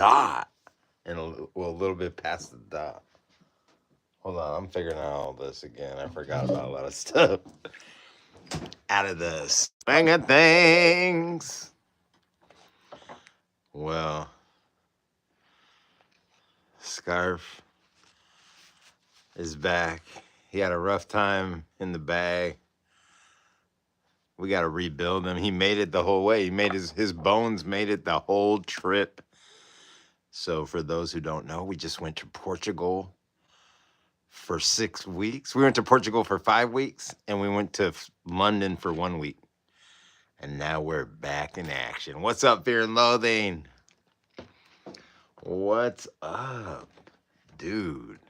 dot and a little bit past the dot. Hold on, I'm figuring out all this again. I forgot about a lot of stuff. Out of the swing of things. Well, Scarf is back. He had a rough time in the bag. We got to rebuild him. He made it the whole way. He made his bones made it the whole trip. So for those who don't know, we just went to Portugal for 6 weeks. We went to Portugal for 5 weeks, and we went to London for 1 week. And now we're back in action. What's up, Fear and Loathing? What's up, dude?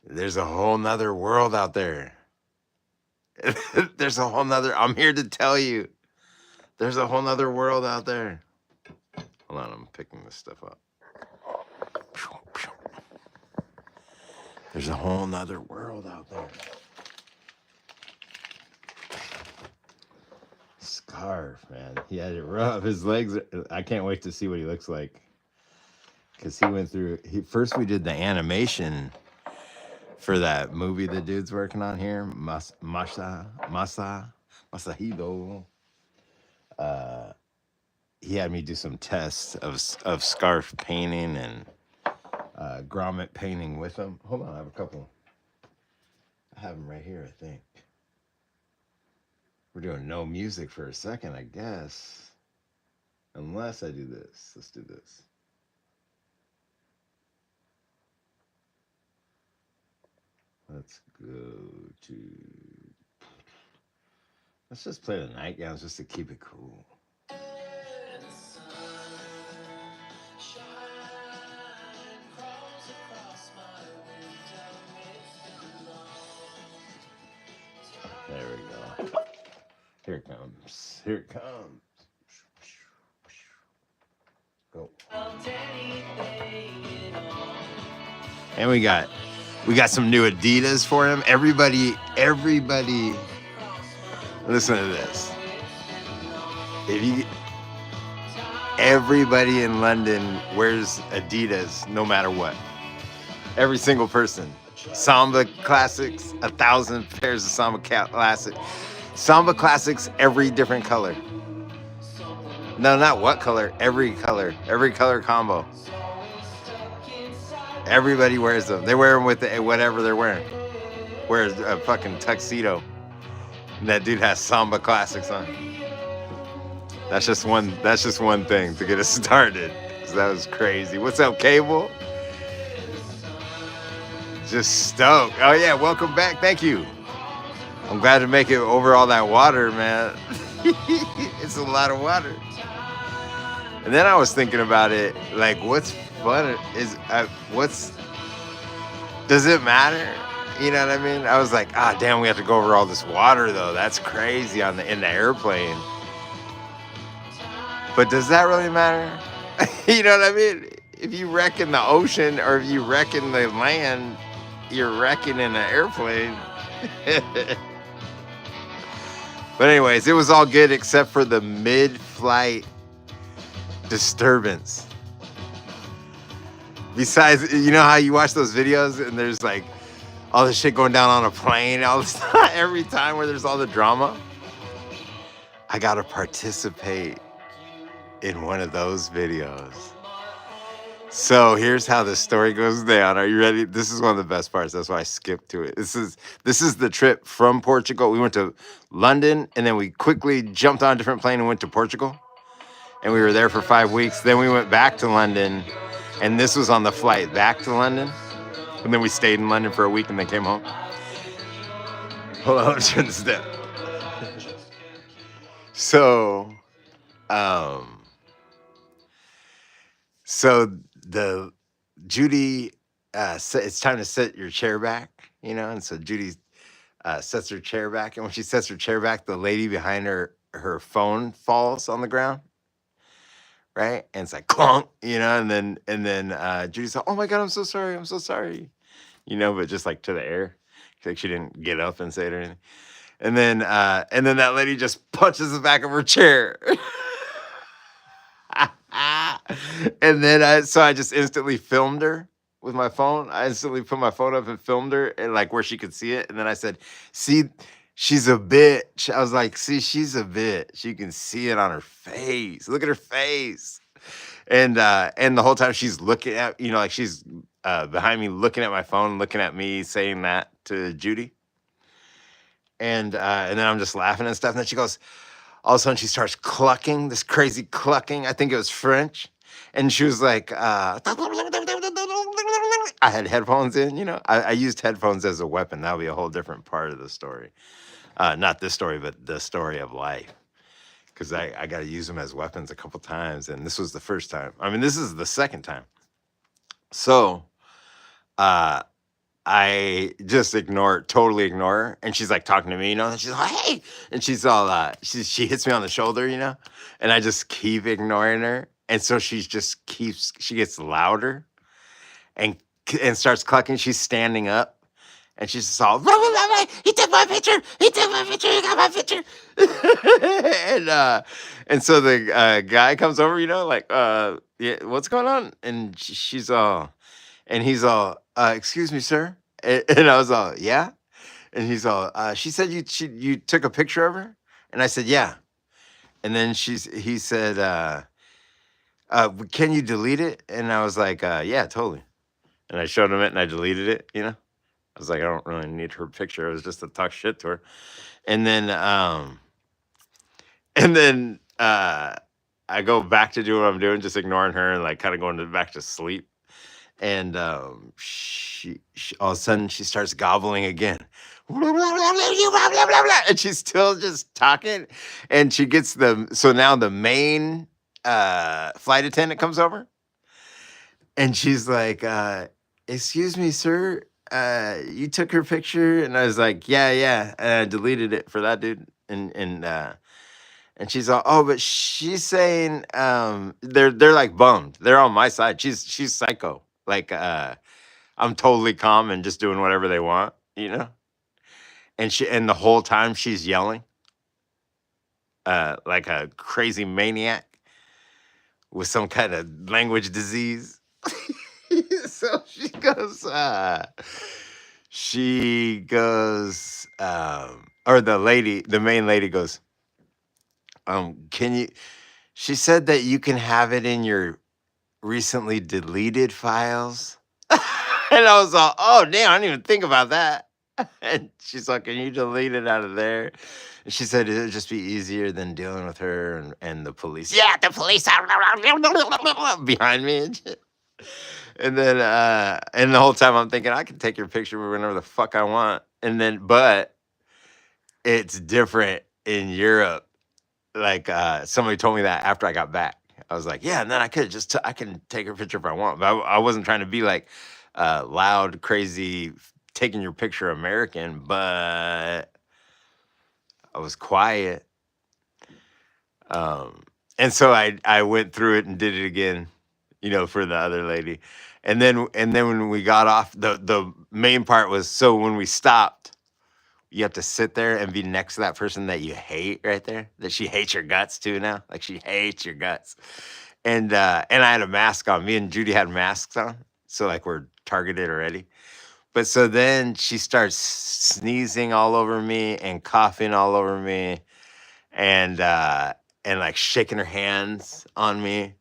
There's a whole nother world out there. There's a whole nother, I'm here to tell you, there's a whole nother world out there. Hold on, I'm picking this stuff up. There's a whole nother world out there. Scarf, man. He had it rough. His legs, I can't wait to see what he looks like. Because he went through, first we did the animation for that movie the dude's working on here, Masahito. He had me do some tests of scarf painting and grommet painting with him. Hold on, I have a couple. I have them right here, I think. We're doing no music for a second, I guess. Unless I do this. Let's do this. Let's go to... Let's just play the nightgowns just to keep it cool. There we go. Here it comes. Here it comes. Go. And we got some new Adidas for him. Everybody, listen to this. Everybody in London wears Adidas no matter what. Every single person. Samba Classics, 1,000 pairs of Samba Classics. Samba Classics, every different color. No, not what color, every color combo. Everybody wears them. They wear them with whatever they're wearing. Wears a fucking tuxedo. And that dude has Samba Classics on. That's just one thing to get us started. That was crazy. What's up, Cable? Just stoked. Oh yeah, welcome back. Thank you. I'm glad to make it over all that water, man. It's a lot of water. And then I was thinking about it, like, what's fun is, does it matter? You know what I mean? I was like, damn, we have to go over all this water though. That's crazy in the airplane. But does that really matter? You know what I mean? If you wreck in the ocean or if you wreck in the land, you're wrecking in an airplane. But anyways, it was all good except for the mid-flight disturbance. Besides, you know how you watch those videos and there's like all the shit going down on a plane all the time, every time where there's all the drama? I gotta participate in one of those videos. So here's how the story goes down. Are you ready? This is one of the best parts. That's why I skipped to it. This is the trip from Portugal. We went to London and then we quickly jumped on a different plane and went to Portugal. And we were there for 5 weeks. Then we went back to London, and this was on the flight back to London. And then we stayed in London for a week and then came home. Hold on, let me turn this down. So the Judy it's time to set your chair back, you know, and so Judy sets her chair back, and when she sets her chair back, the lady behind her phone falls on the ground, right? And it's like clunk, you know, and then Judy's like, "Oh my God, I'm so sorry," you know, but just like to the air, like she didn't get up and say it or anything. And then that lady just punches the back of her chair. And then I just instantly filmed her with my phone. I instantly put my phone up and filmed her and like where she could see it. And then I said, see, she's a bitch. I was like, see, she's a bitch. You can see it on her face. Look at her face. And the whole time she's looking at, like she's behind me looking at my phone, looking at me saying that to Judy. And then I'm just laughing and stuff. And then she goes, all of a sudden she starts clucking, this crazy clucking. I think it was French. And she was like, I had headphones in. I used headphones as a weapon. That'll be a whole different part of the story. Not this story, but the story of life. Because I got to use them as weapons a couple times. And this was the first time. I mean, this is the second time. So uh, I just totally ignore her. And she's like talking to me, and she's like, hey. And she's all, she hits me on the shoulder, and I just keep ignoring her. And so she gets louder and starts clucking. She's standing up. And she's just all, he took my picture. He took my picture. He got my picture. and so the guy comes over, like, yeah, what's going on? And she's all, and he's all, excuse me, sir. And I was all, yeah. And he's all, she said you took a picture of her? And I said, yeah. And then he said, can you delete it? And I was like, yeah, totally. And I showed him it and I deleted it, I was like, I don't really need her picture. It was just to talk shit to her. And then I go back to doing what I'm doing, just ignoring her and like kind of going back to sleep. And she all of a sudden she starts gobbling again. And she's still just talking. And she gets so now the main flight attendant comes over. And she's like, excuse me, sir. You took her picture? And I was like, yeah. And I deleted it for that dude. And she's all, oh, but she's saying they're like bummed. They're on my side. She's psycho. Like I'm totally calm and just doing whatever they want, And the whole time she's yelling like a crazy maniac with some kind of language disease. So she goes, or the main lady goes, she said that you can have it in your recently deleted files. And I was all, oh, damn, I didn't even think about that. And she's like, can you delete it out of there? And she said it would just be easier than dealing with her and the police. Yeah, the police behind me and shit. And then and the whole time I'm thinking I can take your picture whenever the fuck I want. But it's different in Europe. Like somebody told me that after I got back. I was like, yeah, and then I can take her picture if I want. But I wasn't trying to be like loud, crazy, taking your picture American, but I was quiet. And so I went through it and did it again, for the other lady. And then when we got off, the main part was, so when we stopped, you have to sit there and be next to that person that you hate right there, that she hates your guts too now. Like she hates your guts. And I had a mask on. Me and Judy had masks on. So like we're targeted already. But so then she starts sneezing all over me and coughing all over me and like shaking her hands on me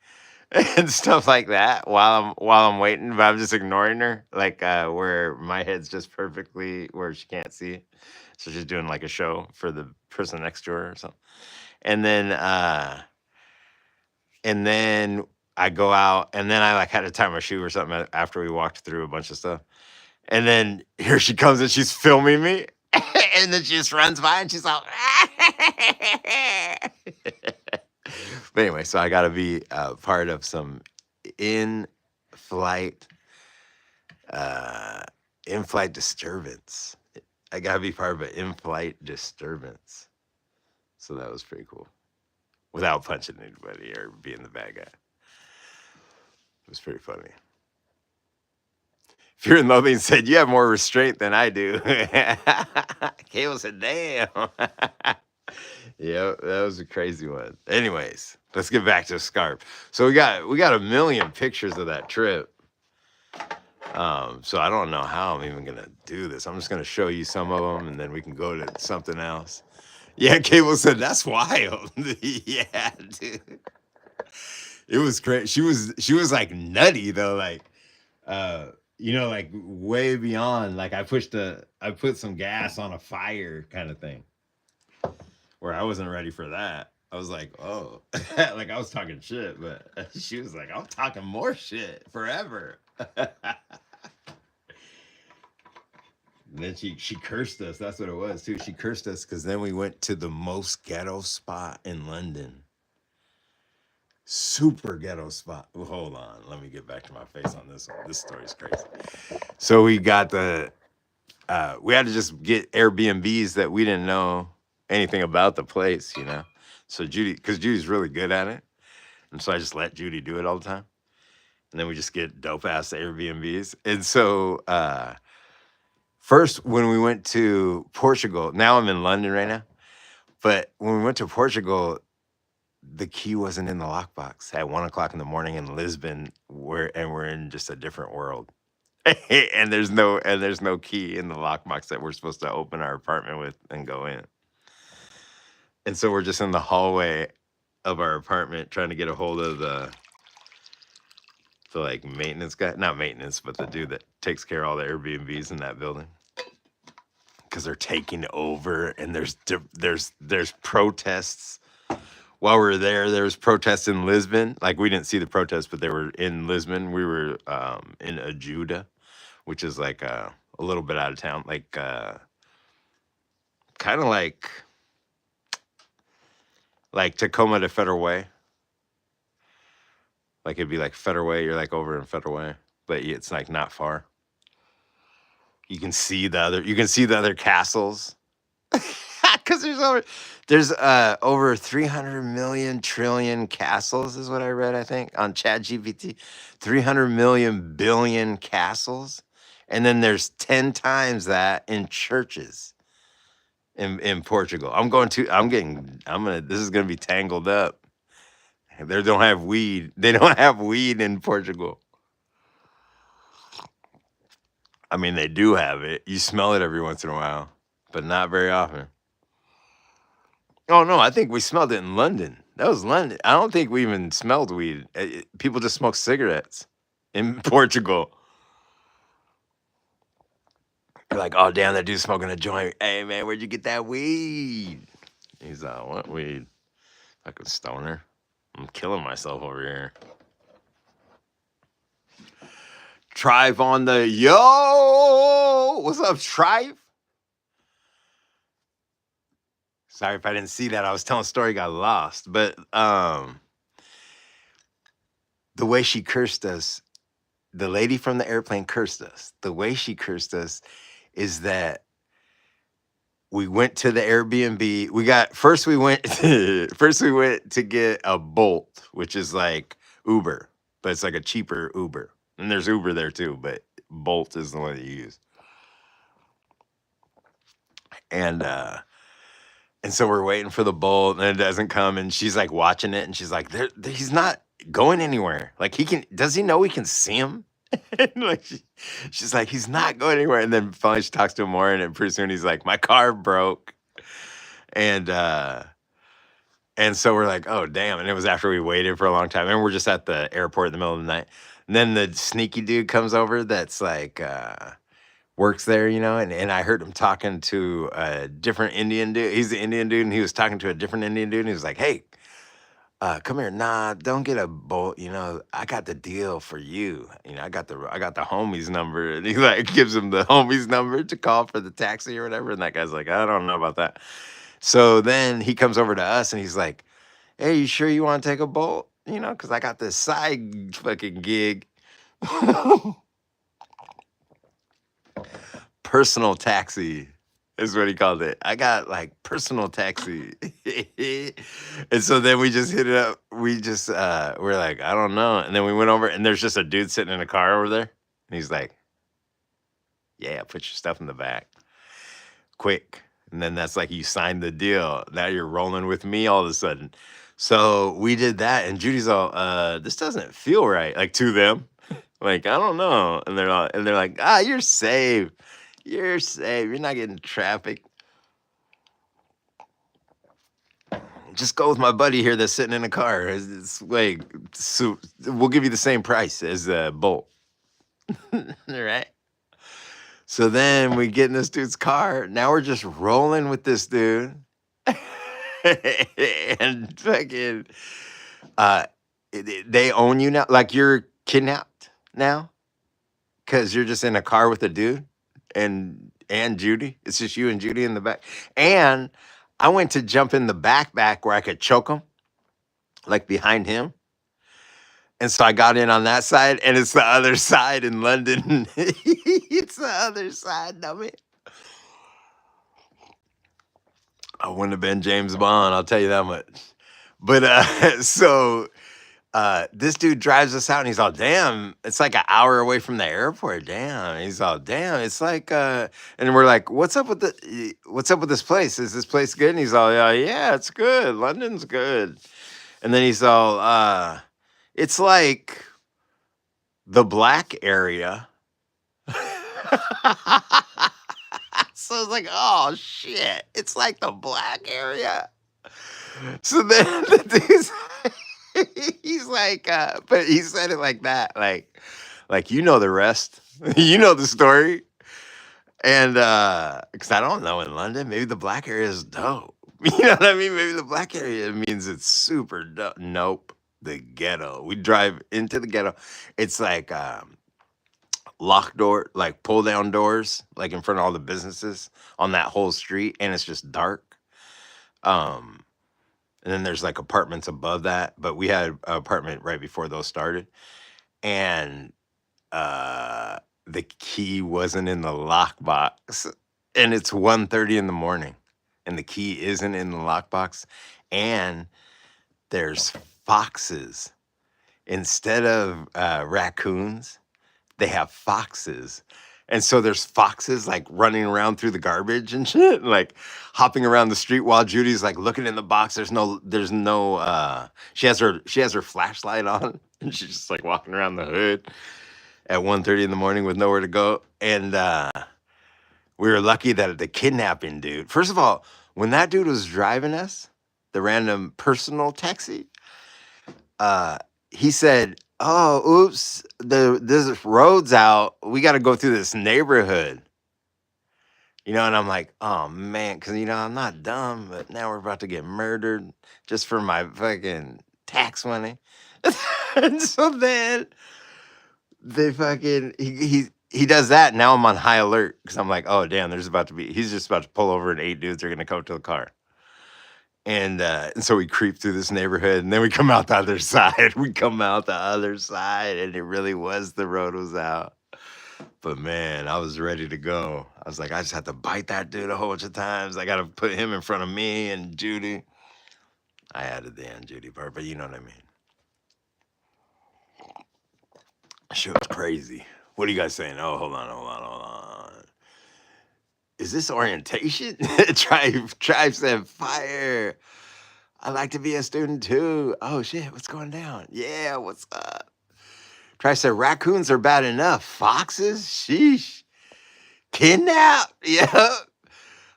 and stuff like that while I'm waiting, but I'm just ignoring her, like where my head's just perfectly where she can't see. So she's doing like a show for the person next to her or something. And then I go out and then I like had to tie my shoe or something after we walked through a bunch of stuff. And then here she comes and she's filming me. And then she just runs by and she's all But anyway, so I got to be part of some in-flight disturbance. I got to be part of an in-flight disturbance. So that was pretty cool. Without punching anybody or being the bad guy. It was pretty funny. Fear and Loathing said, you have more restraint than I do. Cable said, damn. Yeah, that was a crazy one. Anyways, let's get back to Scarp. So we got a million pictures of that trip. So I don't know how I'm even gonna do this. I'm just gonna show you some of them, and then we can go to something else. Yeah, Cable said that's wild. Yeah, dude, it was great. She was like nutty though, like like way beyond. Like I put some gas on a fire kind of thing, where I wasn't ready for that. I was like, oh, like I was talking shit, but she was like, I'm talking more shit forever. Then she cursed us. That's what it was too. She cursed us because then we went to the most ghetto spot in London. Super ghetto spot. Well, hold on, let me get back to my face on this one. This story's crazy. So we got we had to just get Airbnbs that we didn't know anything about the place, you know. So because Judy's really good at it, and so I just let Judy do it all the time, and then we just get dope ass Airbnbs. And so first, when we went to Portugal, now I'm in London right now, but when we went to Portugal, the key wasn't in the lockbox at 1 o'clock in the morning in Lisbon, we're in just a different world. And there's no key in the lockbox that we're supposed to open our apartment with and go in. And so we're just in the hallway of our apartment trying to get a hold of the like maintenance guy, not maintenance, but the dude that takes care of all the Airbnbs in that building. Because they're taking over, and there's protests. While we were there was protests in Lisbon. Like, we didn't see the protests, but they were in Lisbon. We were in Ajuda, which is like a little bit out of town, like kind of like Tacoma to Federal Way. Like, it'd be like Federal Way. You're like over in Federal Way, but it's like not far. You can see the other castles. Because there's over 300 million trillion castles is what I read, I think, on ChatGPT. 300 million billion castles. And then there's 10 times that in churches in Portugal. This is gonna be tangled up. They don't have weed. They don't have weed in Portugal. I mean, they do have it. You smell it every once in a while, but not very often. Oh no, I think we smelled it in London. That was London. I don't think we even smelled weed. People just smoke cigarettes in Portugal. You're like, oh damn, that dude's smoking a joint. Hey man, where'd you get that weed? He's what weed? Fucking stoner. I'm killing myself over here. Trive on the yo. What's up, Trive? Sorry if I didn't see that. I was telling a story, got lost. But the way she cursed us, the lady from the airplane cursed us. The way she cursed us is that we went to the Airbnb. First we went to get a Bolt, which is like Uber, but it's like a cheaper Uber. And there's Uber there too, but Bolt is the one that you use. And so we're waiting for the Bolt, and it doesn't come. And she's like watching it, and she's like, "He's not going anywhere. Like, does he know we can see him?" And like she's like, "He's not going anywhere." And then finally she talks to him more, and pretty soon he's like, "My car broke," and so we're like, "Oh damn!" And it was after we waited for a long time, and we're just at the airport in the middle of the night. And then the sneaky dude comes over that's like works there, you know, and I heard him talking to a different Indian dude. He's the Indian dude, and he was talking to a different Indian dude, and he was like, "Hey, come here. Nah, don't get a Bolt. You know, I got the deal for you. You know, I got the homie's number." And he like gives him the homie's number to call for the taxi or whatever. And that guy's like, "I don't know about that." So then he comes over to us, and he's like, "Hey, you sure you want to take a Bolt? You know, because I got this side fucking gig." Personal taxi is what he called it. I got like personal taxi. And so then we just hit it up. We're like, I don't know. And then we went over, and there's just a dude sitting in a car over there. And he's like, "Yeah, put your stuff in the back. Quick." And then that's like you signed the deal. Now you're rolling with me all of a sudden. So we did that, and Judy's all, this doesn't feel right, like to them. Like, I don't know. And they're like, you're safe. You're safe. You're not getting traffic. Just go with my buddy here that's sitting in a car. It's like, so we'll give you the same price as Bolt. Right? So then we get in this dude's car. Now we're just rolling with this dude. And fucking, they own you now. Like you're kidnapped now because you're just in a car with a dude and Judy. It's just you and Judy in the back. And I went to jump in the back where I could choke him, like behind him. And so I got in on that side, and it's the other side in London. It's the other side, dummy. I wouldn't have been James Bond, I'll tell you that much. But so this dude drives us out, and he's all, damn, it's like an hour away from the airport. Damn. He's all, damn, it's like and we're like, what's up with this place? Is this place good? And he's all, yeah, it's good. London's good. And then he's all, it's like the black area. So I was like, oh shit, it's like the black area. So then the dude's he's like, but he said it like that, like you know the rest. You know the story. And because I don't know in London, maybe the black area is dope. You know what I mean? Maybe the black area means it's super dope. Nope. The ghetto. We drive into the ghetto. It's like locked door, like pull down doors, like in front of all the businesses on that whole street, and it's just dark. And then there's like apartments above that, but we had an apartment right before those started, and the key wasn't in the lockbox, and it's 1:30 in the morning, and the key isn't in the lockbox, and there's foxes instead of raccoons. They have foxes. And so there's foxes like running around through the garbage and shit, like hopping around the street while Judy's like looking in the box. There's no she has her flashlight on, and she's just like walking around the hood at 1:30 in the morning with nowhere to go. And we were lucky that the kidnapping dude, first of all, when that dude was driving us, the random personal taxi, he said, oh, oops, this road's out. We got to go through this neighborhood. You know, and I'm like, oh, man, because, you know, I'm not dumb, but now we're about to get murdered just for my fucking tax money. And so then they fucking, he does that. Now I'm on high alert because I'm like, oh, damn, he's just about to pull over and 8 dudes are going to come to the car. And so we creep through this neighborhood, and then we come out the other side. We come out the other side, and it really was the road was out. But man, I was ready to go. I was like, I just have to bite that dude a whole bunch of times. I got to put him in front of me and Judy. I added the and Judy part, but you know what I mean. Shit was crazy. What are you guys saying? Oh, hold on. Is this orientation? Tribe said fire. I'd like to be a student too. Oh shit, what's going down? Yeah, what's up? Tribe said raccoons are bad enough. Foxes? Sheesh. Kidnap? Yep.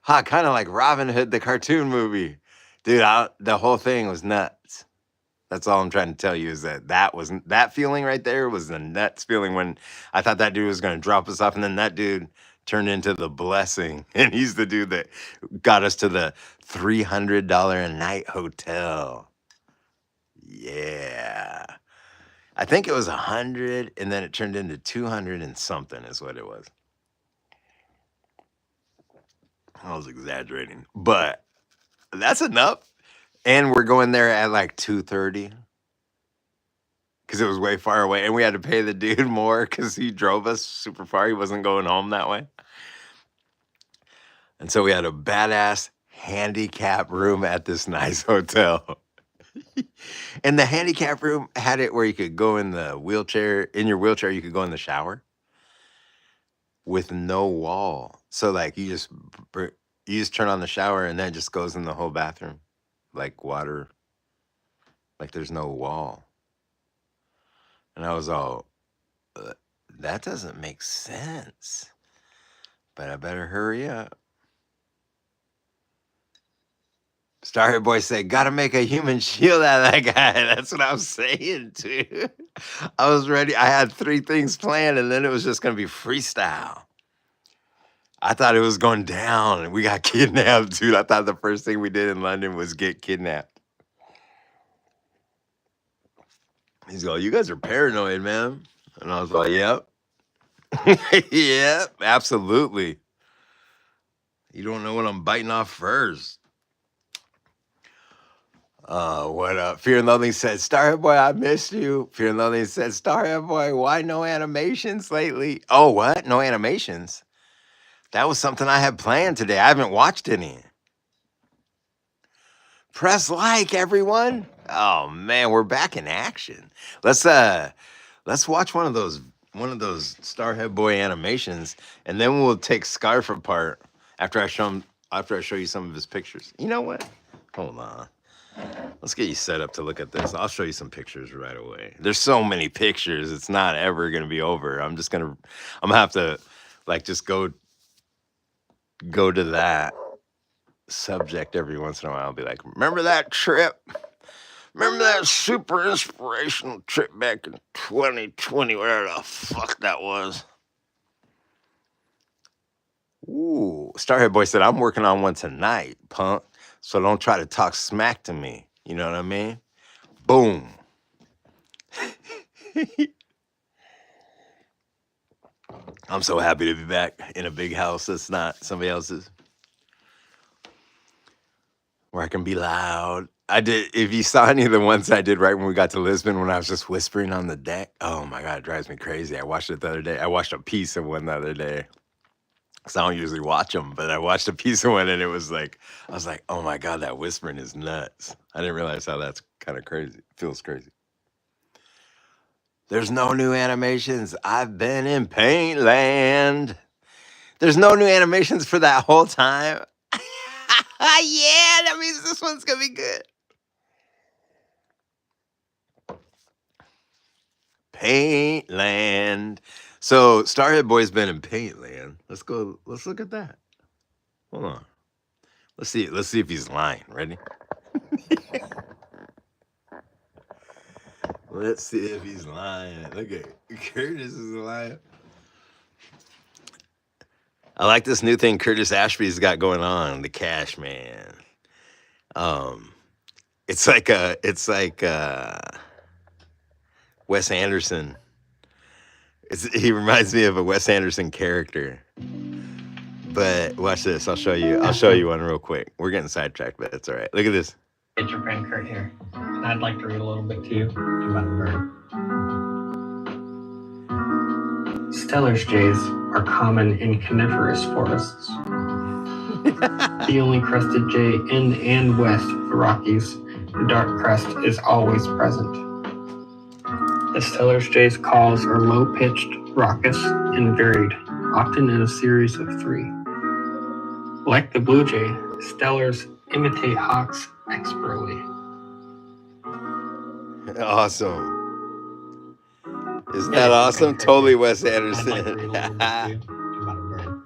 Kind of like Robin Hood, the cartoon movie. Dude, the whole thing was nuts. That's all I'm trying to tell you is that feeling right there was the nuts feeling when I thought that dude was going to drop us off, and then that dude turned into the blessing, and he's the dude that got us to the $300 a night hotel. Yeah. I think it was 100, and then it turned into 200 and something is what it was. I was exaggerating, but that's enough. And we're going there at like 2:30 because it was way far away, and we had to pay the dude more because he drove us super far. He wasn't going home that way. And so we had a badass handicap room at this nice hotel. And the handicap room had it where you could go in your wheelchair, you could go in the shower with no wall. So like you just, You just turn on the shower and then it just goes in the whole bathroom, like water, like there's no wall. And I was all, that doesn't make sense. But I better hurry up. Starhead Boy said, gotta make a human shield out of that guy. That's what I was saying, too. I was ready. I had 3 things planned, and then it was just gonna be freestyle. I thought it was going down, and we got kidnapped, dude. I thought the first thing we did in London was get kidnapped. He's going, you guys are paranoid, man. And I was like, yep. Yep, absolutely. You don't know what I'm biting off first. What up? Fear and Loathing said, Starhead Boy, I missed you. Fear and Loathing said, Starhead Boy, why no animations lately? Oh, what? No animations? That was something I had planned today. I haven't watched any. Press like, everyone. Oh man, we're back in action. Let's watch one of those Starhead Boy animations, and then we'll take Scarf apart after I show you some of his pictures. You know what? Hold on. Let's get you set up to look at this. I'll show you some pictures right away. There's so many pictures. It's not ever gonna be over. I'm gonna have to like just go to that subject every once in a while. I'll be like, remember that trip? Remember that super inspirational trip back in 2020, whatever the fuck that was? Ooh, Starhead Boy said, I'm working on one tonight, punk. So don't try to talk smack to me. You know what I mean? Boom. I'm so happy to be back in a big house that's not somebody else's, where I can be loud. I did, if you saw any of the ones I did right when we got to Lisbon, when I was just whispering on the deck, oh my God, it drives me crazy. I watched it the other day. I watched a piece of one the other day. Because I don't usually watch them, but I watched a piece of one and it was like, I was like, oh my God, that whispering is nuts. I didn't realize how that's kind of crazy. Feels crazy. There's no new animations. I've been in Paint Land. There's no new animations for that whole time. Yeah, that means this one's gonna be good. Paint Land. So Starhead Boy's been in Paint Land. Let's look at that. Hold on. Let's see if he's lying. Ready? Let's see if he's lying. Look at Curtis is lying. I like this new thing Curtis Ashby's got going on, the Cash Man. It's like Wes Anderson. He reminds me of a Wes Anderson character. But watch this. I'll show you one real quick. We're getting sidetracked, but it's all right. Look at this. It's your friend Kurt here, and I'd like to read a little bit to you about a bird. Stellar's jays are common in coniferous forests. The only crested jay in and west of the Rockies, the dark crest is always present. The Stellar's jay's calls are low-pitched, raucous, and varied, often in a series of 3. Like the blue jay, Stellars imitate hawks expertly. Awesome. Isn't that awesome? Totally Wes Anderson. I'd like to read a little bit to you about a bird.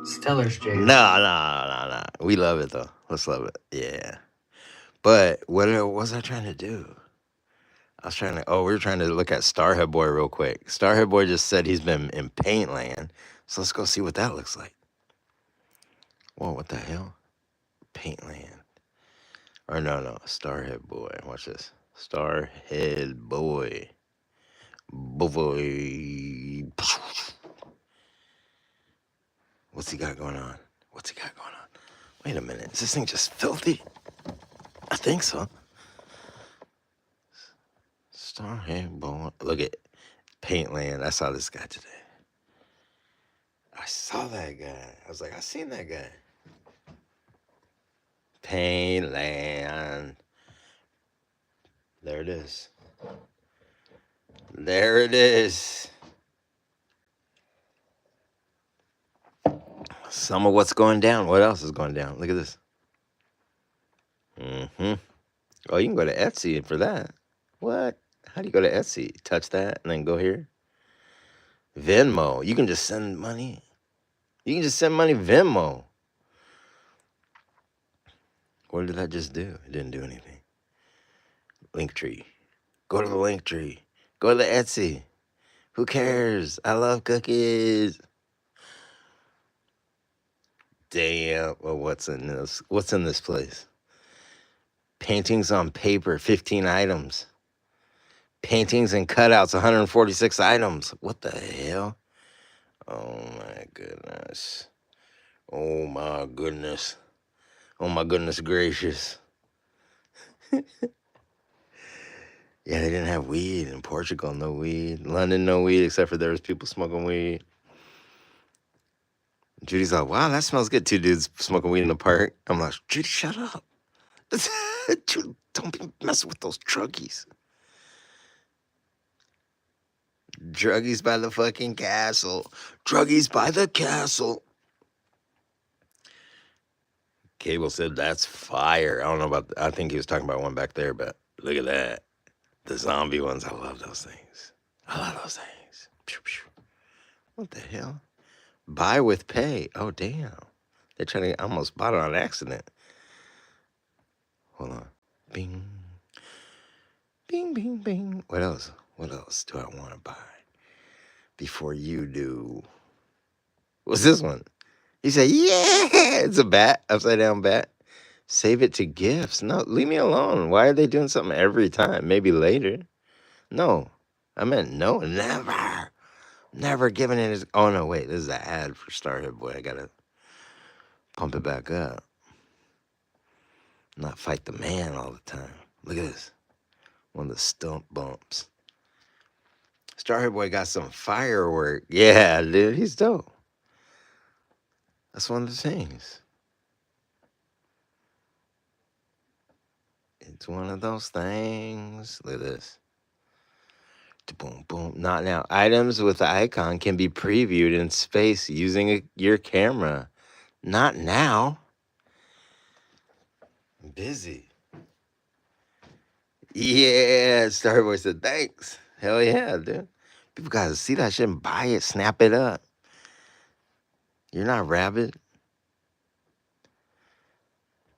Stellar's jays. No. We love it though. Let's love it. Yeah. But what was I trying to do? We were trying to look at Starhead Boy real quick. Starhead Boy just said he's been in Paint Land. So let's go see what that looks like. Whoa, what the hell? Paint Land. Or no, Starhead Boy. Watch this. Starhead Boy. Boy. What's he got going on? Wait a minute. Is this thing just filthy? I think so. Starhead Boy. Look at Paint Land. I saw this guy today. I saw that guy. I was like, I seen that guy. Paint Land. There it is. Some of what's going down. What else is going down? Look at this. Oh, you can go to Etsy for that. What? How do you go to Etsy? Touch that and then go here. Venmo. You can just send money. You can just send money Venmo. What did that just do? It didn't do anything. Linktree. Go to the Linktree. Go to the Etsy. Who cares? I love cookies. Damn. Well, what's in this? What's in this place? Paintings on paper, 15 items. Paintings and cutouts, 146 items. What the hell? Oh my goodness. Oh my goodness. Oh my goodness gracious. Yeah, they didn't have weed in Portugal. No weed. London, no weed, except for there was people smoking weed. Judy's like, wow, that smells good. 2 dudes smoking weed in the park. I'm like, Judy, shut up. Judy, don't be messing with those druggies. Druggies by the fucking castle. Druggies by the castle. Cable said that's fire. I don't know about, I think he was talking about one back there, but look at that. The zombie ones, I love those things. I love those things. What the hell? Buy with pay. Oh, damn. They're trying to, I almost bought it on accident. Hold on. Bing. Bing, bing, bing. What else? What else do I want to buy before you do? What's this one? He said, yeah, it's a bat, upside down bat. Save it to gifts. No, leave me alone. Why are they doing something every time? Maybe later. No, I meant no, never. Never giving it his, oh no, wait, this is an ad for Starhead Boy. I gotta pump it back up. Not fight the man all the time. Look at this. One of the stump bumps. Starhead Boy got some firework. Yeah, dude, he's dope. That's one of the things. It's one of those things. Look at this. Boom, boom. Not now. Items with the icon can be previewed in space using your camera. Not now. I'm busy. Yeah, Starboy said thanks. Hell yeah, dude. People gotta see that shit and buy it, snap it up. You're not rabid.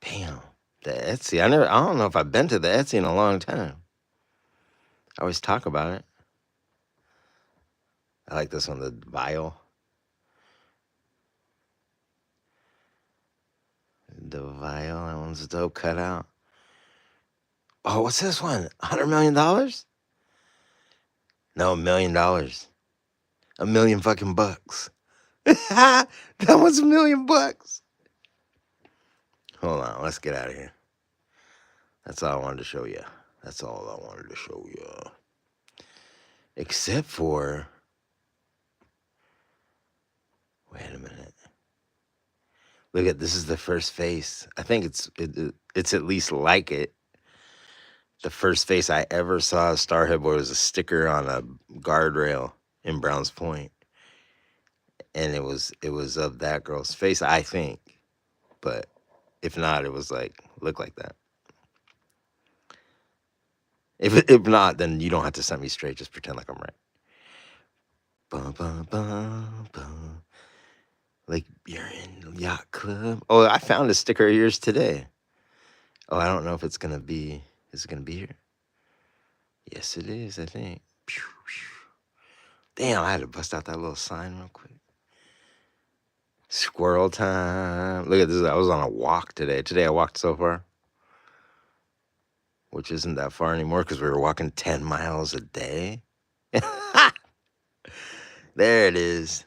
Damn. The Etsy. I don't know if I've been to the Etsy in a long time. I always talk about it. I like this one, the vial. The vial, that one's dope, cut out. Oh, what's this one? $100 million? No, $1 million. $1 million fucking bucks. That was $1 million bucks. Hold on, let's get out of here. That's all I wanted to show you. That's all I wanted to show you. Except for, wait a minute. Look at, this is the first face. I think it's at least like it. The first face I ever saw of Starhead Boy was a sticker on a guardrail in Browns Point. And it was of that girl's face, I think. But if not, it was like, look like that. If not, then you don't have to send me straight. Just pretend like I'm right. Bum, bum, bum, bum. Like you're in yacht club. Oh, I found a sticker of yours today. Oh, I don't know if it's gonna be. Is it gonna be here? Yes, it is. I think. Damn, I had to bust out that little sign real quick. Squirrel time. Look at this. I was on a walk today. Today I walked so far, which isn't that far anymore because we were walking 10 miles a day. There it is.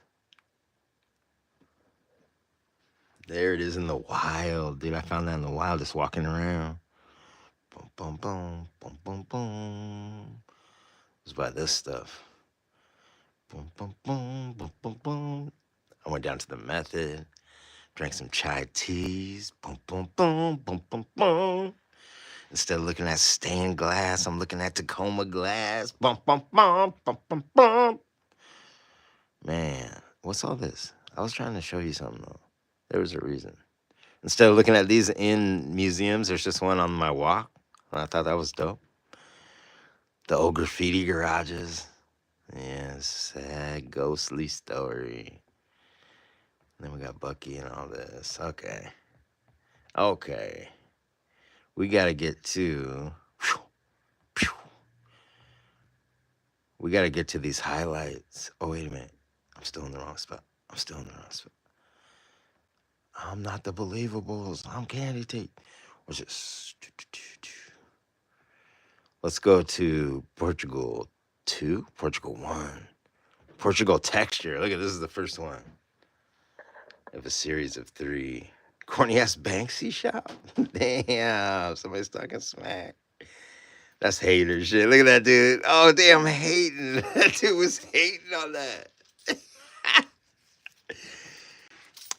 There it is in the wild, dude. I found that in the wild, just walking around. Boom, boom, boom, boom, boom, boom. It was by this stuff. Boom, boom, boom, boom, boom, boom. I went down to the Method, drank some chai teas. Boom, boom, boom, boom, boom, boom. Instead of looking at stained glass, I'm looking at Tacoma glass. Bum, bum, bum, bum, bum, bum. Man, what's all this? I was trying to show you something, though. There was a reason. Instead of looking at these in museums, there's just one on my walk. And I thought that was dope. The old graffiti garages. Yeah, sad, ghostly story. Then we got Bucky and all this. Okay. Okay. We got to get to. We got to get to these highlights. Oh, wait a minute. I'm still in the wrong spot. I'm not the believables. I'm Candy Tape. What's this? Let's go to Portugal 2, Portugal 1. Portugal Texture. Look at this is the first one of a series of 3. Corny ass Banksy shop. Damn, somebody's talking smack. That's hater shit. Look at that dude. Oh, damn, hating. That dude was hating on that.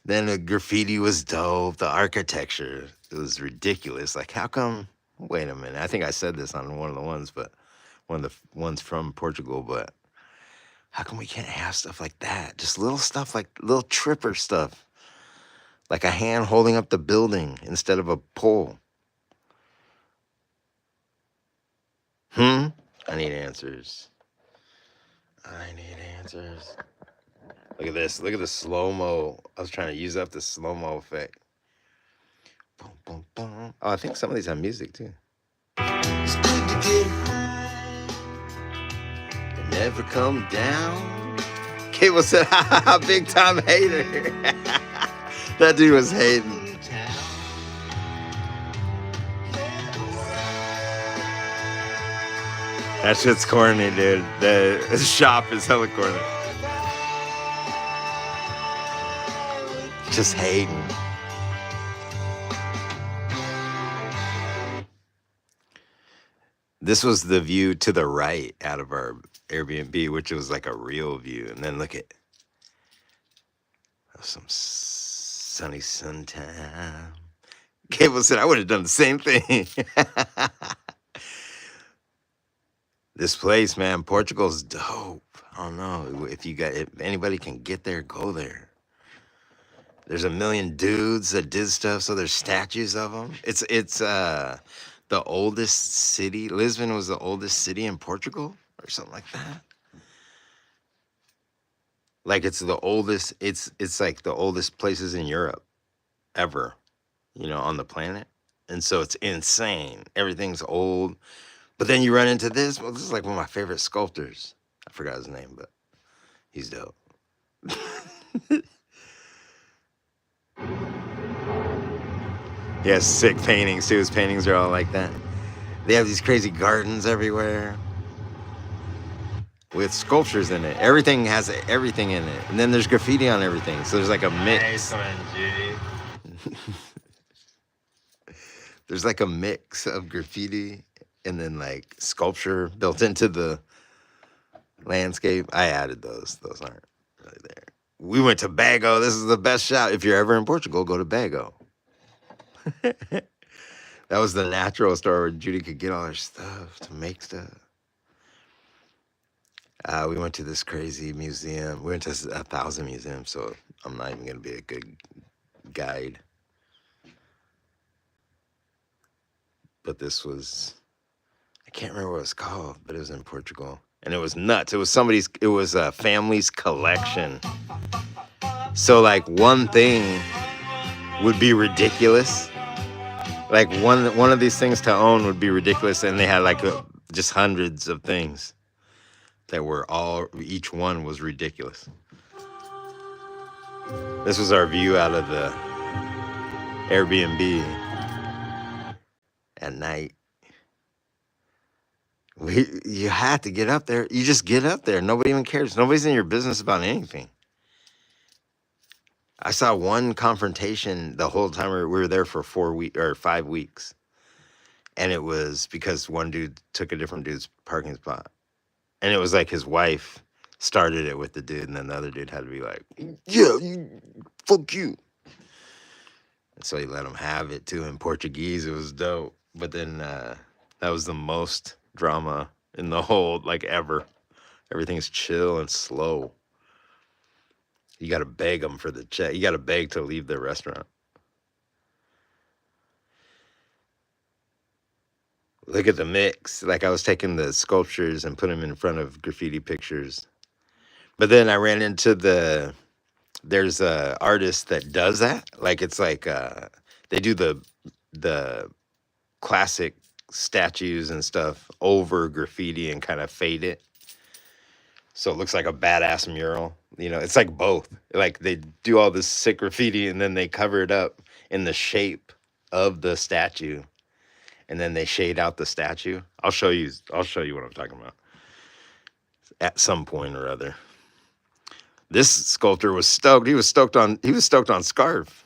Then the graffiti was dope. The architecture, it was ridiculous. Like, how come? Wait a minute. I think I said this on one of the ones, but one of the ones from Portugal. But how come we can't have stuff like that? Just little stuff, like little tripper stuff, like a hand holding up the building instead of a pole. I need answers. Look at this. Look at the slow-mo. I was trying to use up the slow-mo effect. Boom, boom, boom. Oh, I think some of these have music, too. It's good to get high and never come down. Cable said, ha, big time hater. That dude was hating. That shit's corny, dude. The shop is hella corny. Just hating. This was the view to the right out of our Airbnb, which was like a real view. And then look at some sunny sun time. Cable said I would have done the same thing. This place, man, Portugal's dope. I don't know if anybody can get there, go there. There's a million dudes that did stuff, so there's statues of them. It's the oldest city. Lisbon was the oldest city in Portugal or something like that. Like it's the oldest. It's like the oldest places in Europe ever, on the planet. And so it's insane. Everything's old. But then you run into this. Well, this is like one of my favorite sculptors. I forgot his name, but he's dope. He has sick paintings too. His paintings are all like that. They have these crazy gardens everywhere with sculptures in it. Everything has everything in it. And then there's graffiti on everything. So there's like a mix. There's like a mix of graffiti and then like sculpture built into the landscape. I added those. Those aren't really there. We went to Bago. This is the best shop. If you're ever in Portugal, go to Bago. That was the natural store where Judy could get all her stuff to make stuff. We went to this crazy museum. We went to 1,000 museums, so I'm not even going to be a good guide. But this was, I can't remember what it was called, but it was in Portugal. And it was nuts. It was a family's collection. So like one thing would be ridiculous. Like one of these things to own would be ridiculous. And they had like just hundreds of things that were each one was ridiculous. This was our view out of the Airbnb at night. You had to get up there. You just get up there. Nobody even cares. Nobody's in your business about anything. I saw one confrontation the whole time we were there for 5 weeks. And it was because one dude took a different dude's parking spot. And it was like his wife started it with the dude, and then the other dude had to be like, yeah, fuck you. And so he let him have it too in Portuguese. It was dope. But then that was the most drama in the whole, like, ever. Everything's chill and slow. You got to beg them for the check. You got to beg to leave the restaurant. Look at the mix. Like I was taking the sculptures and put them in front of graffiti pictures. But then I ran into there's a artist that does that. Like it's like they do the classic statues and stuff over graffiti and kind of fade it. So it looks like a badass mural. You know, it's like both. Like they do all this sick graffiti and then they cover it up in the shape of the statue. And then they shade out the statue. I'll show you what I'm talking about at some point or other. This sculptor was stoked. He was stoked on Scarf.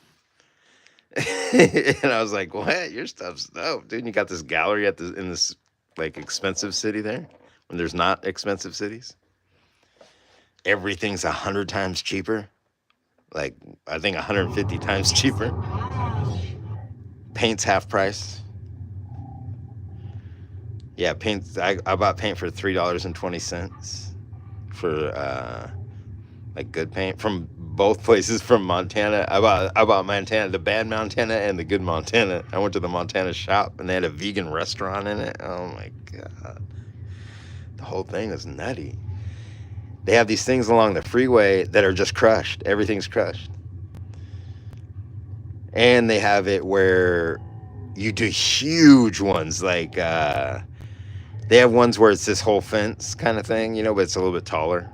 And I was like, "What? Your stuff's dope, dude. You got this gallery in this like expensive city there when there's not expensive cities. Everything's 100 times cheaper. Like I think 150 times cheaper. Paint's half price. Yeah, paint. I bought paint for $3.20 for like good paint from both places from Montana. I bought Montana, the bad Montana and the good Montana. I went to the Montana shop and they had a vegan restaurant in it. Oh my god, the whole thing is nutty. They have these things along the freeway that are just crushed. Everything's crushed, and they have it where you do huge ones like. They have ones where it's this whole fence kind of thing, you know, but it's a little bit taller.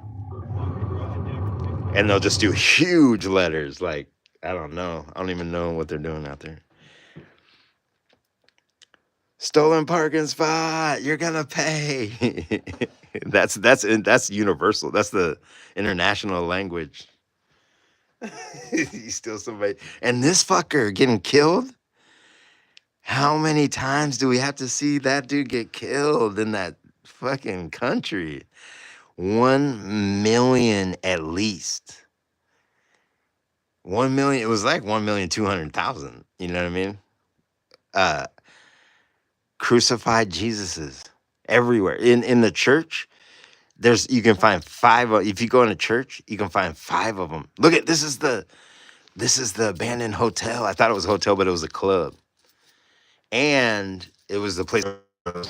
And they'll just do huge letters. Like, I don't know. I don't even know what they're doing out there. Stolen parking spot. You're gonna pay. that's universal. That's the international language. You steal somebody, and this fucker getting killed. How many times do we have to see that dude get killed in that fucking country? 1 million at least. 1 million. It was like 1,200,000. You know what I mean? Crucified Jesuses everywhere. In the church, you can find 5. If you go in a church, you can find 5 of them. Look at this is the abandoned hotel. I thought it was a hotel, but it was a club. And it was the place. But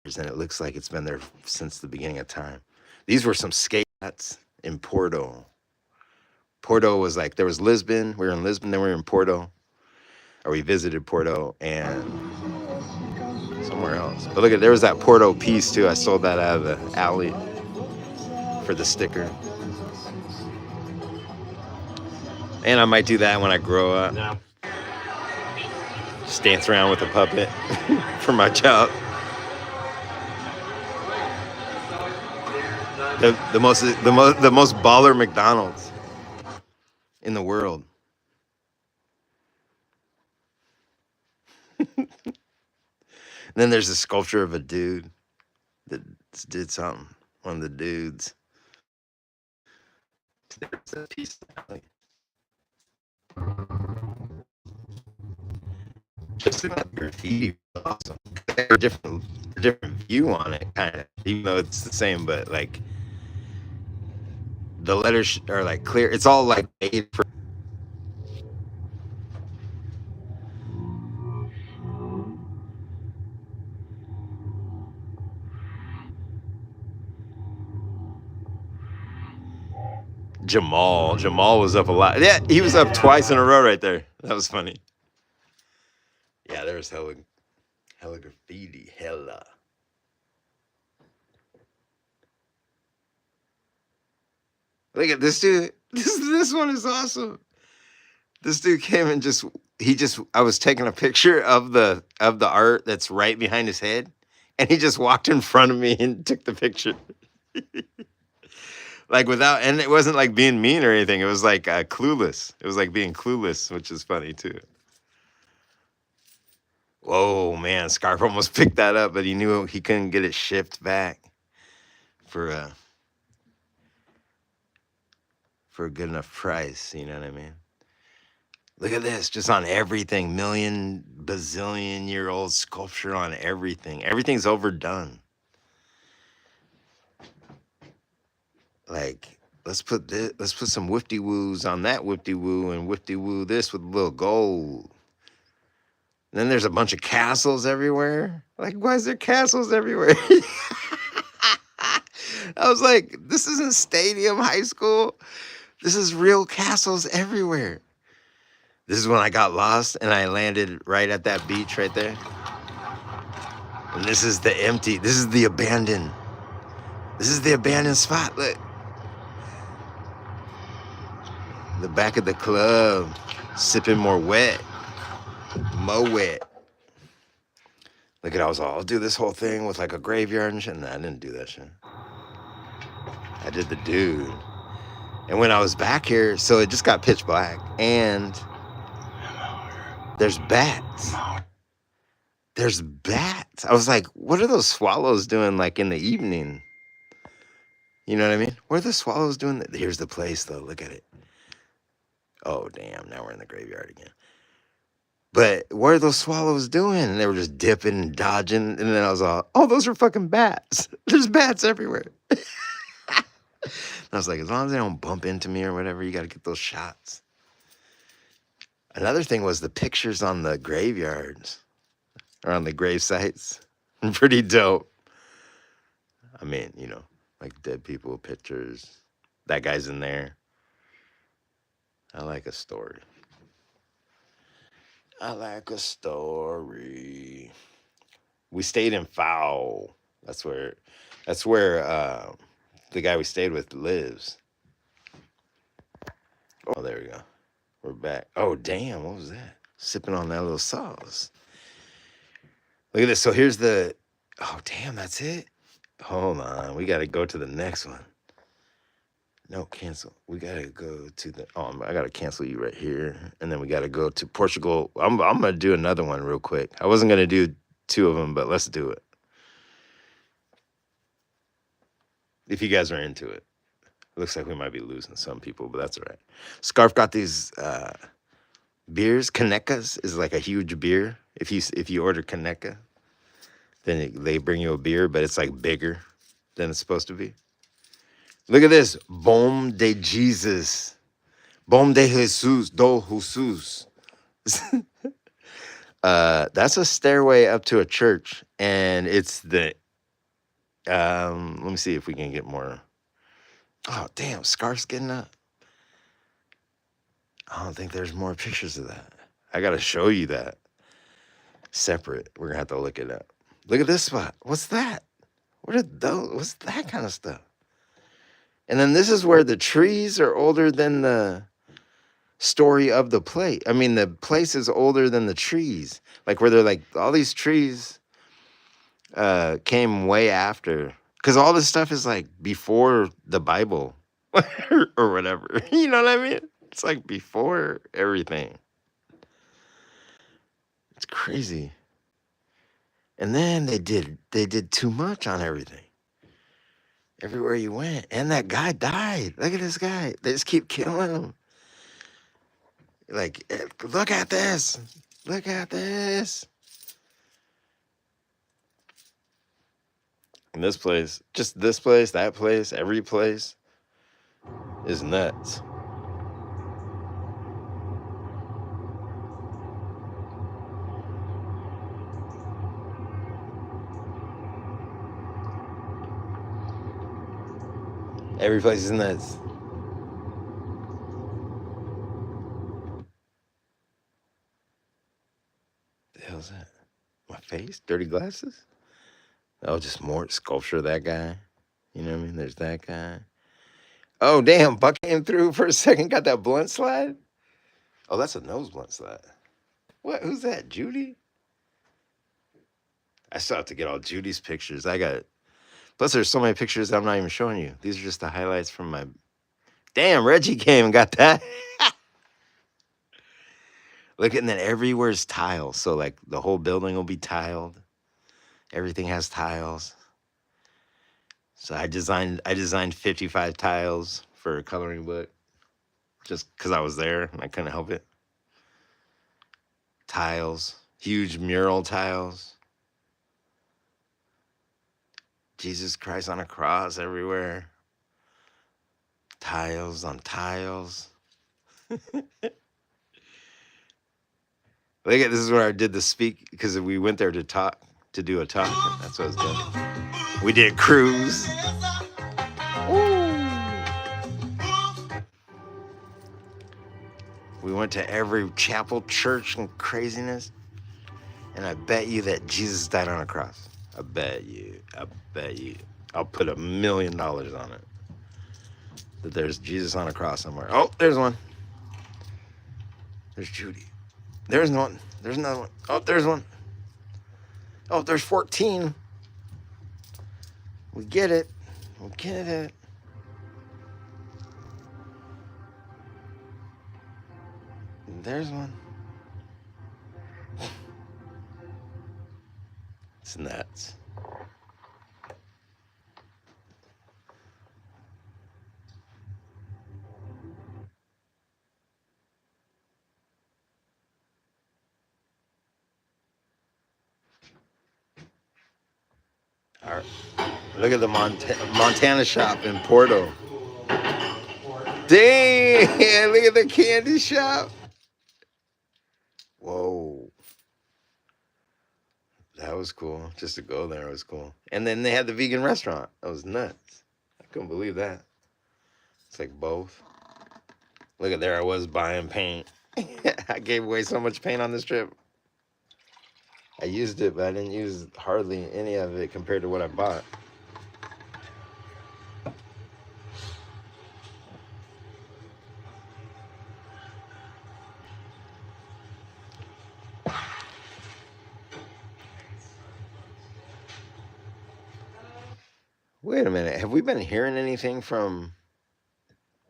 and it looks like it's been there since the beginning of time. These were some skates in Porto. Porto was like, there was Lisbon. We were in Lisbon, then we were in Porto. Or we visited Porto and somewhere else. But look at, there was that Porto piece too. I sold that out of the alley for the sticker. And I might do that when I grow up. No. Just dance around with a puppet for my job. The most baller McDonald's in the world. Then there's a sculpture of a dude that did something. One of the dudes. There's a piece of just that graffiti was awesome. A different view on it, kind of. Even though it's the same, but like the letters are like clear. It's all like made for. Jamal was up a lot. Yeah, he was up twice in a row right there. That was funny. Yeah, there was hella graffiti, hella. Look at this dude. This one is awesome. This dude came and I was taking a picture of the art that's right behind his head, and he just walked in front of me and took the picture. Like and it wasn't like being mean or anything. It was like clueless. It was like being clueless, which is funny too. Whoa, man, Scarf almost picked that up, but he knew he couldn't get it shipped back for a good enough price. You know what I mean? Look at this, just on everything, bazillion-year-old sculpture on everything. Everything's overdone. Like, let's put some whifty woos on that whifty woo and whifty woo this with a little gold. And then there's a bunch of castles everywhere. Like, why is there castles everywhere? I was like, this isn't Stadium High School. This is real castles everywhere. This is when I got lost and I landed right at that beach right there. And this is the abandoned. This is the abandoned spot. Look. The back of the club, sipping more wet. Mo wet. Look at, I'll do this whole thing with like a graveyard and shit. Nah, I didn't do that shit. I did the dude. And when I was back here, so it just got pitch black. And there's bats. There's bats. I was like, what are those swallows doing like in the evening? You know what I mean? What are the swallows doing? Here's the place though. Look at it. Oh, damn. Now we're in the graveyard again. But what are those swallows doing? And they were just dipping and dodging. And then I was all, oh, those are fucking bats. There's bats everywhere. And I was like, as long as they don't bump into me or whatever, you got to get those shots. Another thing was the pictures on the graveyards or on the grave sites. Pretty dope. I mean, you know, like dead people pictures. That guy's in there. I like a story. I like a story. We stayed in Fowl. That's where the guy we stayed with lives. Oh, there we go. We're back. Oh, damn. What was that? Sipping on that little sauce. Look at this. So here's the... Oh, damn. That's it? Hold on. We got to go to the next one. No, cancel. We got to go to the... Oh, I got to cancel you right here. And then we got to go to Portugal. I'm going to do another one real quick. I wasn't going to do 2 of them, but let's do it. If you guys are into it. Looks like we might be losing some people, but that's all right. Scarf got these beers. Canecas is like a huge beer. If you order Caneca, then they bring you a beer, but it's like bigger than it's supposed to be. Look at this. Bom de Jesus. Bom de Jesus. Do Jesus. That's a stairway up to a church, and it's the... let me see if we can get more... Oh, damn, Scarf's getting up. I don't think there's more pictures of that. I got to show you that. Separate. We're going to have to look it up. Look at this spot. What's that? What are those? What's that kind of stuff? And then this is where the trees are older than the story of the place. I mean, the place is older than the trees. Like where they're like, all these trees came way after. Because all this stuff is like before the Bible or whatever. You know what I mean? It's like before everything. It's crazy. And then they did too much on everything. Everywhere you went. And that guy died. Look at this guy. They just keep killing him. Like, look at this. Look at this. And this place, just this place, that place, every place is nuts. Every place is nuts. The hell's that? My face? Dirty glasses? Oh, just more sculpture of that guy. You know what I mean? There's that guy. Oh, damn. Buck came through for a second. Got that blunt slide? Oh, that's a nose blunt slide. What? Who's that? Judy? I still have to get all Judy's pictures. Plus, there's so many pictures that I'm not even showing you. These are just the highlights from my... Damn, Reggie came and got that. Look, and then everywhere's tiles. So, like, the whole building will be tiled. Everything has tiles. So I designed 55 tiles for a coloring book. Just because I was there and I couldn't help it. Tiles. Huge mural tiles. Jesus Christ on a cross everywhere. Tiles on tiles. Look at this is where I did the speak because we went there to talk, to do a talk. And that's what I was doing. We did cruise. We went to every chapel, church, and craziness. And I bet you that Jesus died on a cross. I bet you. I bet you. I'll put $1 million on it. That there's Jesus on a cross somewhere. Oh, there's one. There's Judy. There's one. There's another one. Oh, there's one. Oh, there's 14. We get it. We get it. There's one. It's nuts. All right. Look at the Montana shop in Porto. Dang, look at the candy shop. Whoa. That was cool. Just to go there was cool. And then they had the vegan restaurant. That was nuts. I couldn't believe that. It's like both. Look at there, I was buying paint. I gave away so much paint on this trip. I used it, but I didn't use hardly any of it compared to what I bought. Wait a minute. Have we been hearing anything from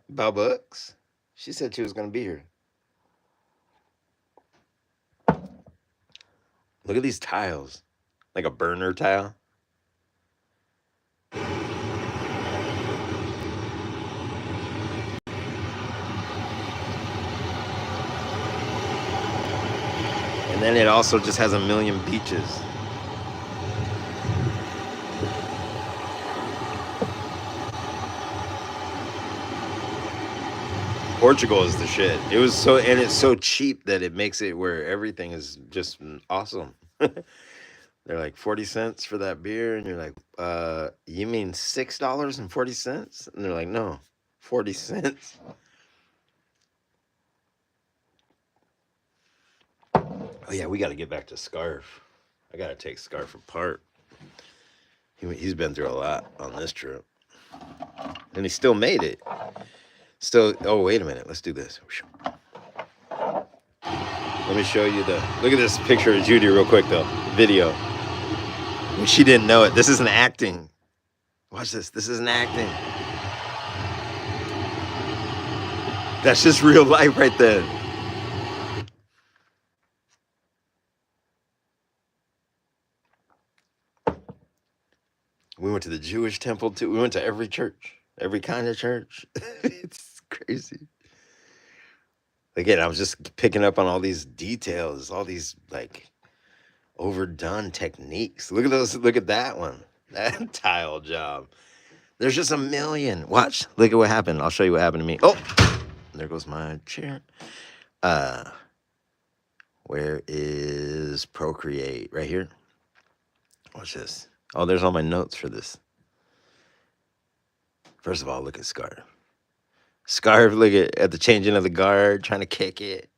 Bell Books? She said she was going to be here. Look at these tiles. Like a burner tile. And then it also just has 1 million beaches. Portugal is the shit. It was so, and it's so cheap that it makes it where everything is just awesome. They're like 40 cents for that beer, and you're like, you mean $6.40? And they're like, no, 40 cents. Oh yeah, we got to get back to Scarf. I got to take Scarf apart. He's been through a lot on this trip, and he still made it. Still, oh wait a minute, let's do this. Let me show you look at this picture of Judy real quick though, video. She didn't know it. This isn't acting. Watch this. This isn't acting. That's just real life right there. We went to the Jewish temple too. We went to every church, every kind of church. It's crazy. Again, I was just picking up on all these details, all these like overdone techniques. Look at those. Look at that one. That tile job. There's just 1 million. Watch. Look at what happened. I'll show you what happened to me. Oh, there goes my chair. Where is Procreate? Right here. Watch this. Oh, there's all my notes for this. First of all, look at Scarf. Scarf, look at the changing of the guard, trying to kick it.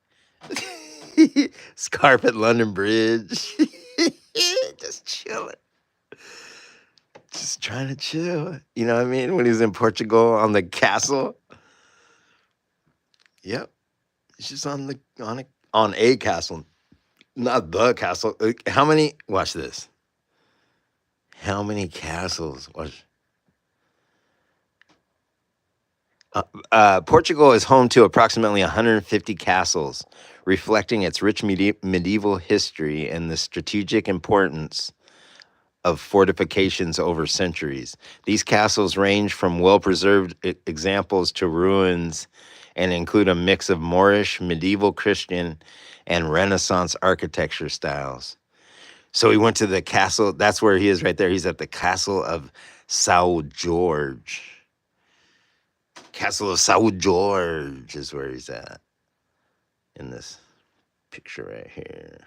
Scarf at London Bridge. Just chilling. Just trying to chill. You know what I mean? When he was in Portugal on the castle. Yep. He's just on a castle. Not the castle. How many? Watch this. How many castles? Watch. Portugal is home to approximately 150 castles, reflecting its rich medieval history and the strategic importance of fortifications over centuries. These castles range from well-preserved examples to ruins and include a mix of Moorish, medieval Christian, and Renaissance architecture styles. So he went to the castle. That's where he is right there. He's at the castle of São Jorge. Castle of St. George is where he's at in this picture right here.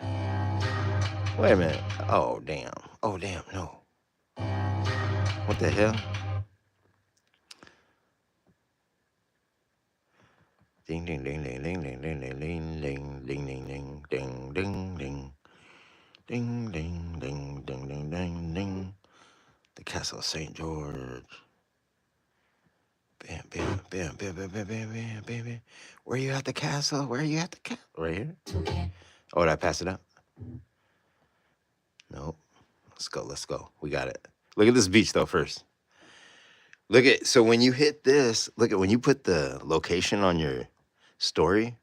Wait a minute. Oh, damn. Oh, damn. No. What the hell? Ding, ding, ding, ding, ding, ding, ding, ding, ding, ding, ding, ding, ding, ding, ding. Ding, ding, ding, ding, ding, ding, ding. The Castle of St. George. Bam, bam, bam, bam, bam, bam, bam, bam, bam, bam. Where you at the castle? Where you at the castle? Right here? Oh, did I pass it up? Nope. Let's go, let's go. We got it. Look at this beach, though, first. Look at, so when you hit this, look at when you put the location on your story,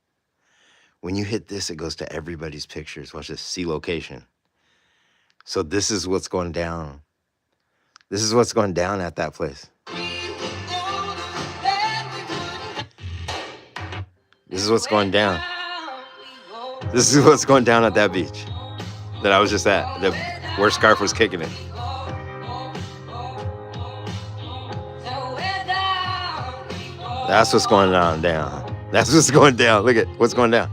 when you hit this, it goes to everybody's pictures. Watch this, see location. So this is what's going down. This is what's going down at that place. This is what's going down. This is what's going down at that beach that I was just at, where Scarf was kicking it. That's what's going on down. That's what's going down. Look at what's going down.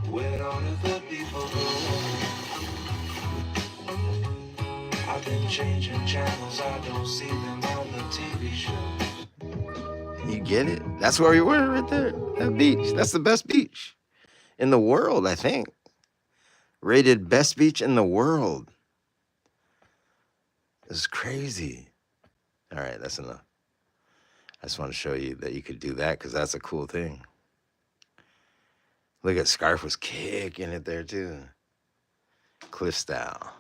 I've been changing channels. I don't see them on the TV shows. You get it? That's where we were right there. That beach. That's the best beach in the world, I think. Rated best beach in the world. It's crazy. All right, that's enough. I just want to show you that you could do that because that's a cool thing. Look at Scarf was kicking it there too. Cliff style.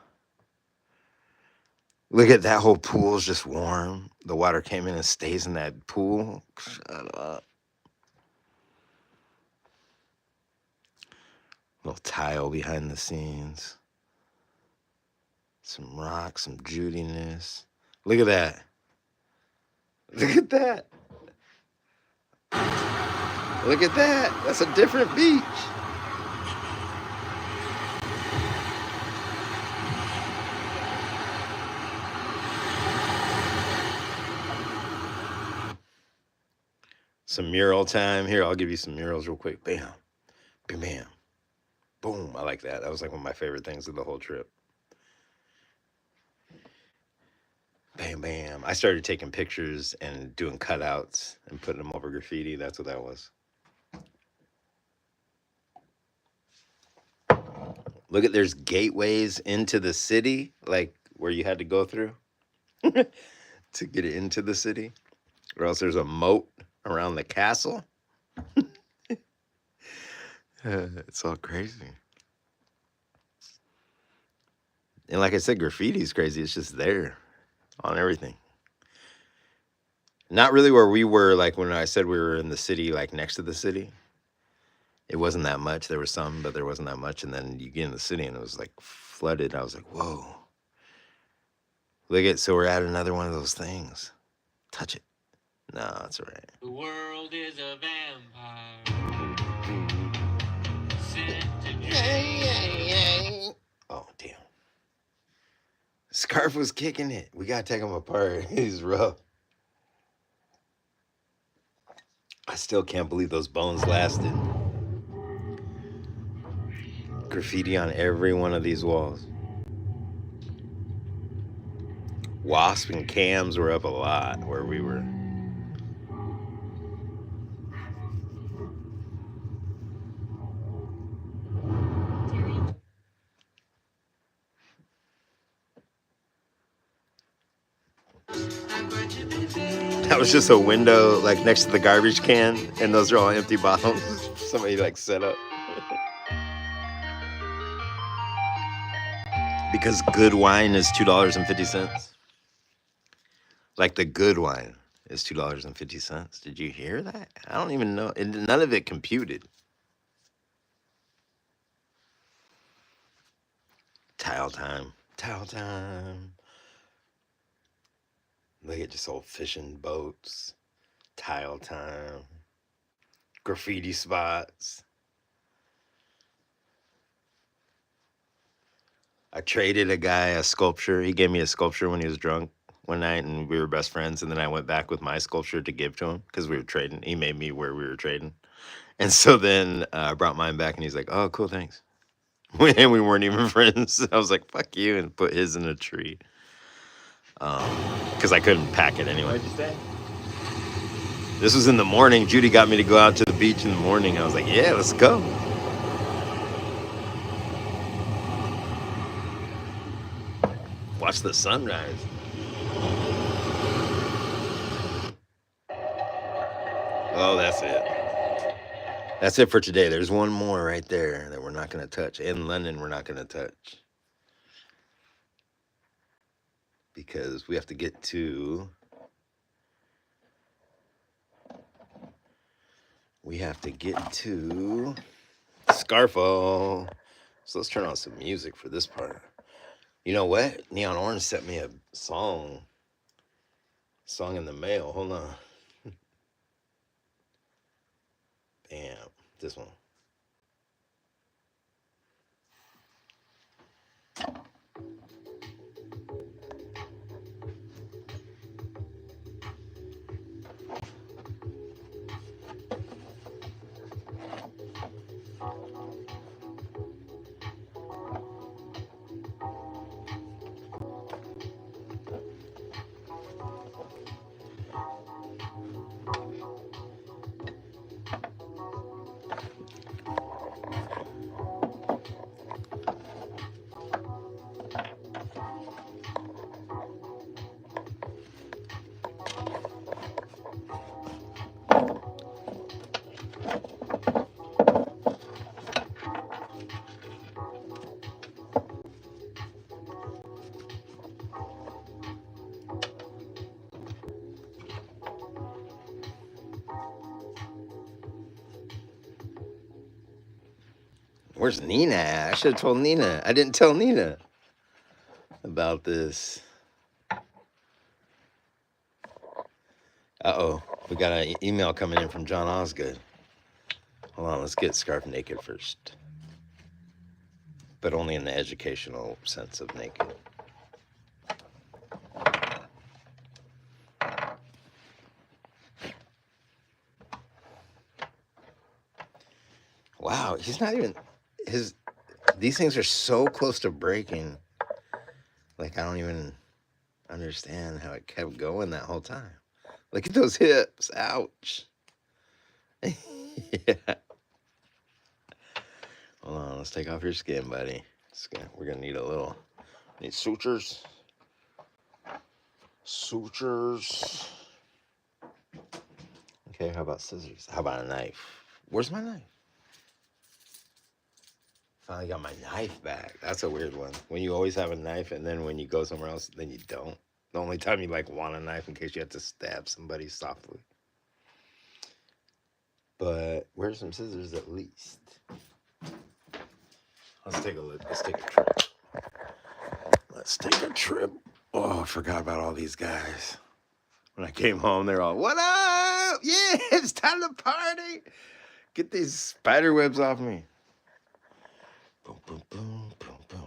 Look at that whole pool's just warm. The water came in and stays in that pool. Shut up. Little tile behind the scenes. Some rocks, some judiness. Look at that. Look at that. Look at that. That's a different beach. Some mural time. Here, I'll give you some murals real quick. Bam. Bam, bam. Boom. I like that. That was like one of my favorite things of the whole trip. Bam, bam. I started taking pictures and doing cutouts and putting them over graffiti. That's what that was. Look at, there's gateways into the city, like where you had to go through to get into the city. Or else there's a moat around the castle. It's all crazy. And like I said, graffiti is crazy. It's just there on everything. Not really where we were, like when I said we were in the city, like next to the city. It wasn't that much. There was some, but there wasn't that much. And then you get in the city and it was like flooded. I was like, whoa. Look at, so we're at another one of those things. Touch it. No, it's all right. The world is a vampire. Oh, damn. Scarf was kicking it. We got to take him apart. He's rough. I still can't believe those bones lasted. Graffiti on every one of these walls. Wasp and cams were up a lot where we were. That was just a window like next to the garbage can, and those are all empty bottles. Somebody like set up. Because good wine is $2.50. Like the good wine is $2.50. Did you hear that? I don't even know. None of it computed. Tile time. Tile time. Look at just old fishing boats. Tile time. Graffiti spots. I traded a guy a sculpture. He gave me a sculpture when he was drunk. one night, and we were best friends. And then I went back with my sculpture to give to him because we were trading. He made me where we were trading. And so then I brought mine back, and he's like, "Oh, cool, thanks." And we weren't even friends. I was like, "Fuck you," and put his in a tree because I couldn't pack it anyway. What'd you say? This was in the morning. Judy got me to go out to the beach in the morning. I was like, "Yeah, let's go." Watch the sunrise. Oh, that's it. That's it for today. There's one more right there that we're not going to touch. In London, we're not going to touch. Because we have to get to... Scarfo. So let's turn on some music for this part. You know what? Neon Orange sent me a song in the mail. Hold on. Bam. This one. Where's Nina at? I should have told Nina. I didn't tell Nina about this. Uh-oh. We got an email coming in from John Osgood. Hold on, let's get Scarf naked first. But only in the educational sense of naked. Wow, he's not even... These things are so close to breaking. Like, I don't even understand how it kept going that whole time. Look at those hips. Ouch. Yeah. Hold on, let's take off your skin, buddy. We're gonna need need sutures. Sutures. Okay, how about scissors? How about a knife? Where's my knife? Finally got my knife back. That's a weird one. When you always have a knife, and then when you go somewhere else, then you don't. The only time you like want a knife in case you have to stab somebody softly. But where's some scissors at least? Let's take a look. Let's take a trip. Let's take a trip. Oh, I forgot about all these guys. When I came home, they're all, "What up? Yeah, it's time to party. Get these spider webs off me." Boom, boom, boom, boom, boom.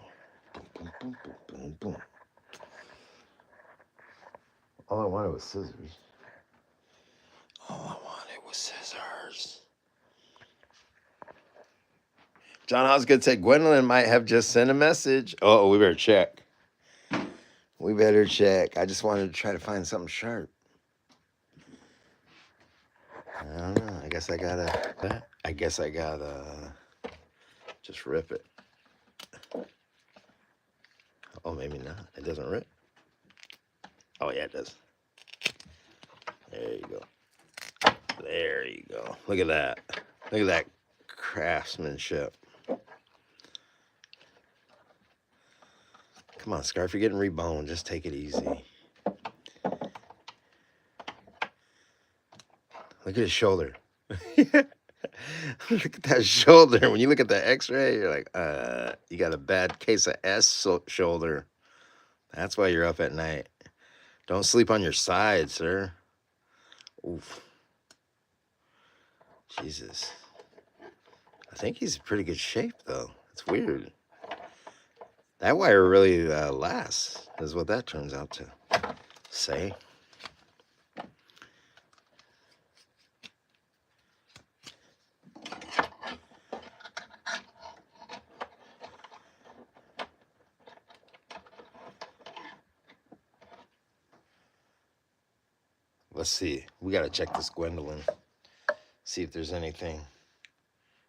Boom, boom, boom, boom, boom, boom. All I wanted was scissors. All I wanted was scissors. John Osgood said Gwendolyn might have just sent a message. Oh, we better check. We better check. I just wanted to try to find something sharp. I don't know. I guess I gotta just rip it. Oh, maybe not. It doesn't rip. Oh, yeah, it does. There you go. There you go. Look at that. Look at that craftsmanship. Come on, Scarf. You're getting reboned. Just take it easy. Look at his shoulder. Look at that shoulder. When you look at the x-ray, you're like, you got a bad case of shoulder. That's why you're up at night. Don't sleep on your side, sir. Oof. Jesus. I think he's in pretty good shape, though. It's weird. That wire really lasts, is what that turns out to. say. Let's see. We got to check this Gwendolyn. See if there's anything.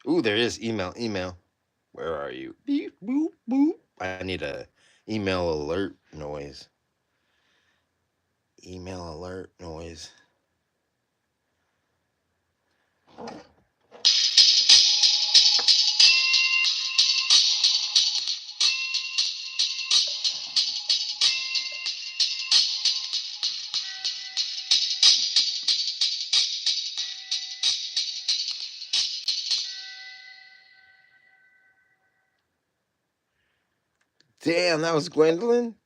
Ooh, there is email. Where are you? Beep, boop, boop. I need a email alert noise. Email alert noise. Damn, that was Gwendolyn?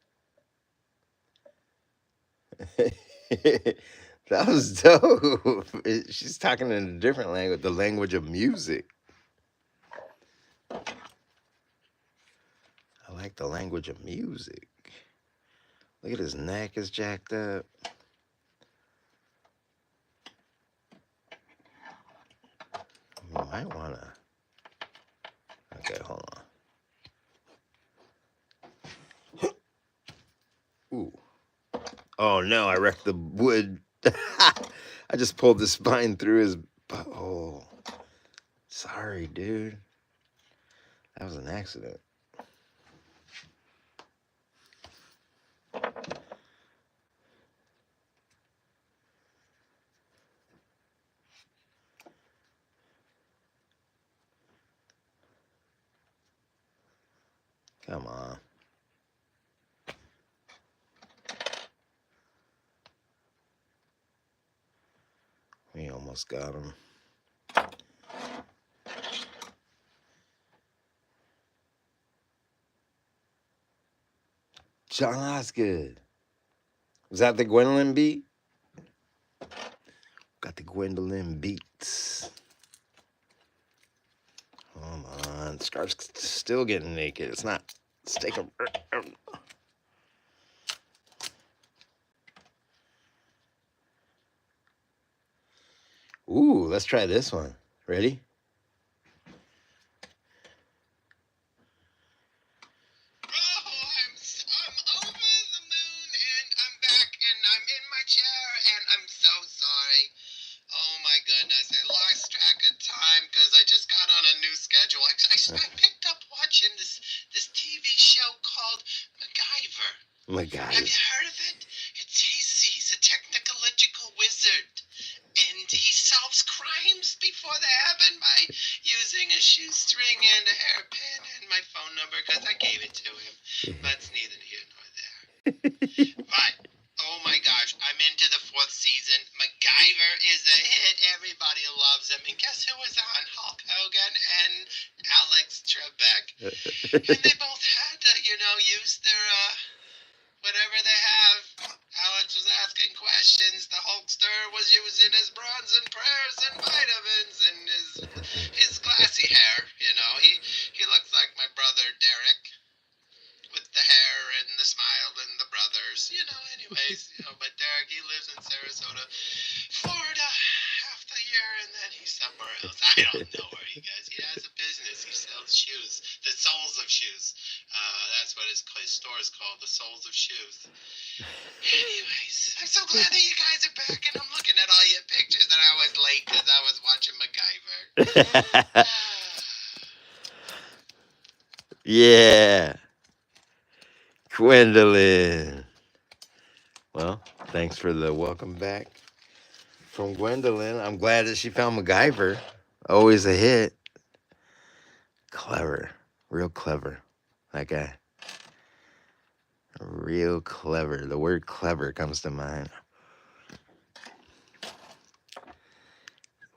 That was dope. She's talking in a different language, the language of music. I like the language of music. Look at his neck is jacked up. You might wanna. Okay, hold on. Ooh. Oh no, I wrecked the wood. I just pulled the spine through his butthole. Sorry, dude. That was an accident. Come on. We almost got him. John Osgood. Was that the Gwendolyn beat? Got the Gwendolyn beats. Come on. Scar's still getting naked. It's not. Let's take a. Ooh, let's try this one. Ready? I'm over the moon and I'm back and I'm in my chair and I'm so sorry. Oh my goodness, I lost track of time because I just got on a new schedule. I picked up watching this TV show called MacGyver. Have you heard of it? He's a technological wizard. And he solves crimes before they happen by using a shoestring and a hairpin and my phone number because I gave it to him. But it's neither here nor there. But, oh my gosh, I'm into the 4th season. MacGyver is a hit. Everybody loves him. And guess who was on? Hulk Hogan and Alex Trebek. And they both had to, use their, whatever they have. Alex was asking questions. The Hulkster was using his bronze and prayers and vitamins and his glassy hair. He looks like my brother Derek with the hair and the smile and the brothers. But Derek, he lives in Sarasota, Florida, half the year, and then he's somewhere else. I don't know where he goes. He has a business. He sells shoes, the soles of shoes. That's what his store is called, the soles of shoes. Anyways, I'm so glad that you guys are back, and I'm looking at all your pictures that I was late because I was watching MacGyver. Yeah. Gwendolyn. Well, thanks for the welcome back from Gwendolyn. I'm glad that she found MacGyver. Always a hit. Clever. Real clever. That guy. Real clever. The word clever comes to mind.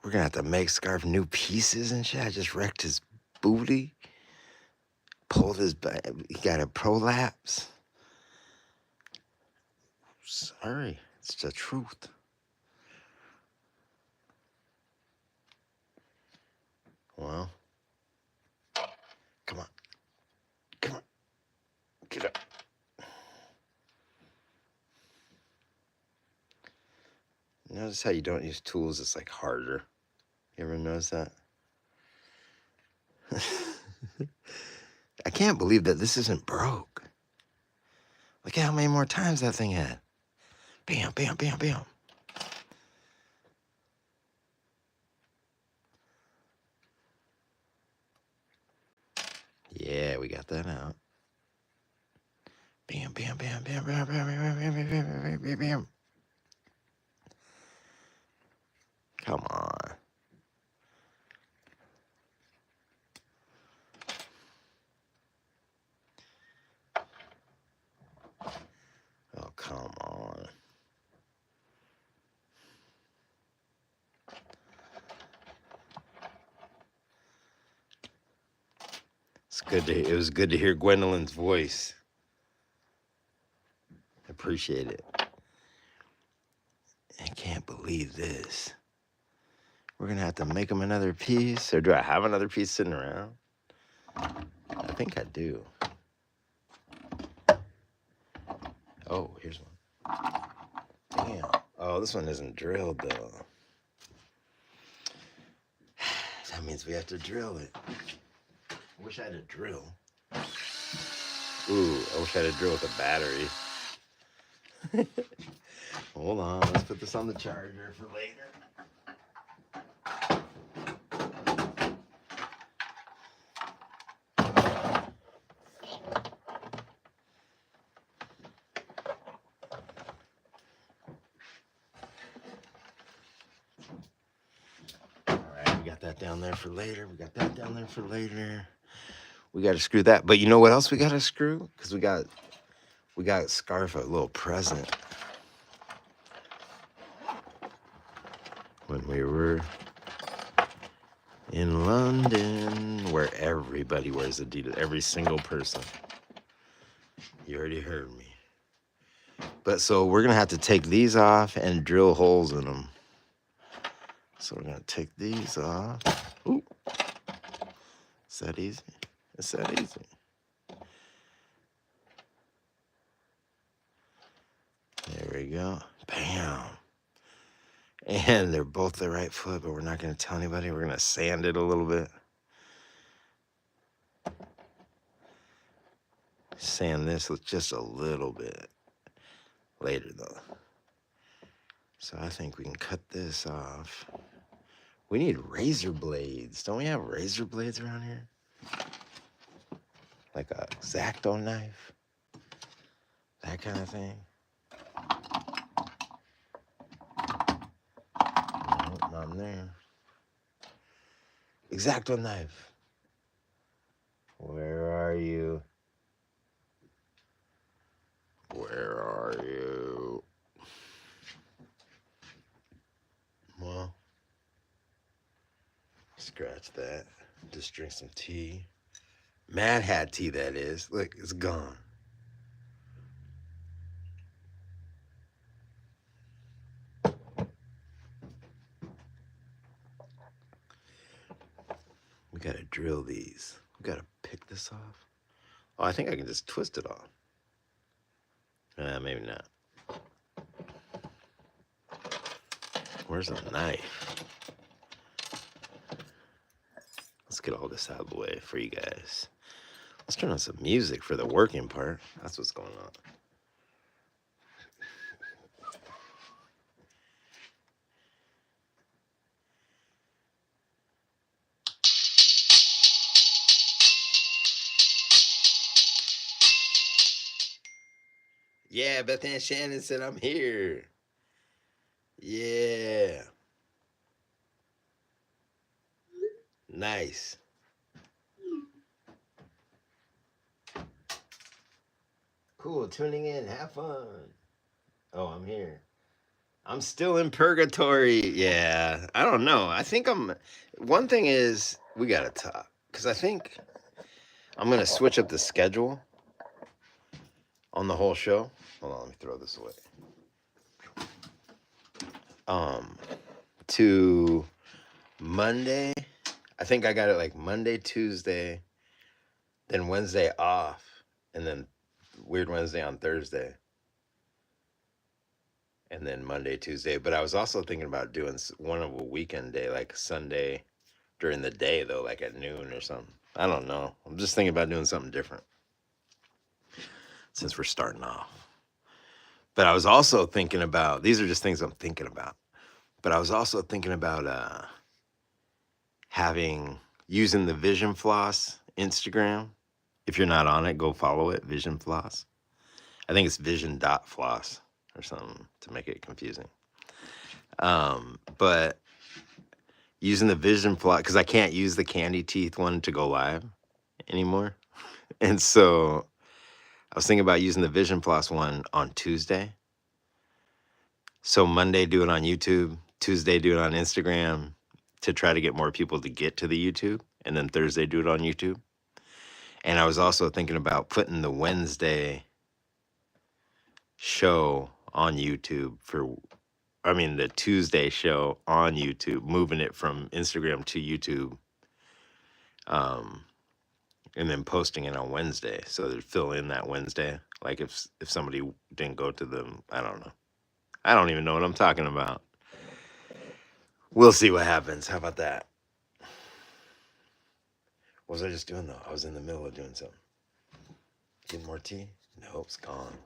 We're going to have to make Scarf new pieces and shit. I just wrecked his booty. Pulled his back. He got a prolapse. Sorry. It's the truth. Well. Come on. Come on. Get up. notice how you don't use tools? It's like harder. You ever notice that? I can't believe that this isn't broke. Look at how many more times that thing had. Bam, bam, bam, bam. Yeah, we got that out. Bam, bam, bam, bam, bam, bam, bam, bam, bam, bam, bam, bam, bam. Come on. Oh, come on. It was good to hear Gwendolyn's voice. I appreciate it. I can't believe this. We're gonna have to make them another piece, or do I have another piece sitting around? I think I do. Oh, here's one. Damn. Oh, this one isn't drilled though. That means we have to drill it. I wish I had a drill. Ooh, I wish I had a drill with a battery. Hold on, let's put this on the charger for later. Alright, we got that down there for later. We got that down there for later. We gotta screw that. But you know what else we gotta screw? Because we got Scarf a little present. When we were in London, where everybody wears Adidas, every single person. You already heard me. But so we're gonna have to take these off and drill holes in them. So we're gonna take these off. Ooh. Is that easy? It's that easy. There we go. Bam. And they're both the right foot, but we're not gonna tell anybody. We're gonna sand it a little bit. Sand this with just a little bit later though. So I think we can cut this off. We need razor blades. Don't we have razor blades around here? Like a X-Acto knife? That kind of thing? No, not in there. X-Acto knife. Where are you? Where are you? Well, scratch that. Just drink some tea. Mad Hat tea, that is. Look, it's gone. We gotta drill these. We gotta pick this off. Oh, I think I can just twist it off. Maybe not. Where's the knife? Let's get all this out of the way for you guys. Let's turn on some music for the working part. That's what's going on. Yeah, Beth Ann Shannon said I'm here. Yeah. Nice. Cool, tuning in, have fun. Oh, I'm here. I'm still in purgatory. Yeah, I don't know. I think one thing is, we gotta talk. Because I think I'm gonna switch up the schedule on the whole show. Hold on, let me throw this away. To Monday. I think I got it like Monday, Tuesday, then Wednesday off, and then Weird Wednesday on Thursday. and then Monday, Tuesday. But I was also thinking about doing one of a weekend day, like Sunday during the day, though, like at noon or something. I don't know. I'm just thinking about doing something different since we're starting off. But I was also thinking about, these are just things I'm thinking about. But I was also thinking about using the Vision Floss Instagram. If you're not on it, go follow it, Vision Floss. I think it's vision.floss or something to make it confusing. But using the Vision Floss, because I can't use the candy teeth one to go live anymore. And so I was thinking about using the Vision Floss one on Tuesday. So Monday, do it on YouTube. Tuesday, do it on Instagram to try to get more people to get to the YouTube. And then Thursday, do it on YouTube. And I was also thinking about putting the Wednesday show on YouTube the Tuesday show on YouTube, moving it from Instagram to YouTube, and then posting it on Wednesday. So they'd fill in that Wednesday. Like if somebody didn't go to them, I don't know. I don't even know what I'm talking about. We'll see what happens. How about that? What was I just doing though? I was in the middle of doing something. Getting more tea? Nope, it's gone.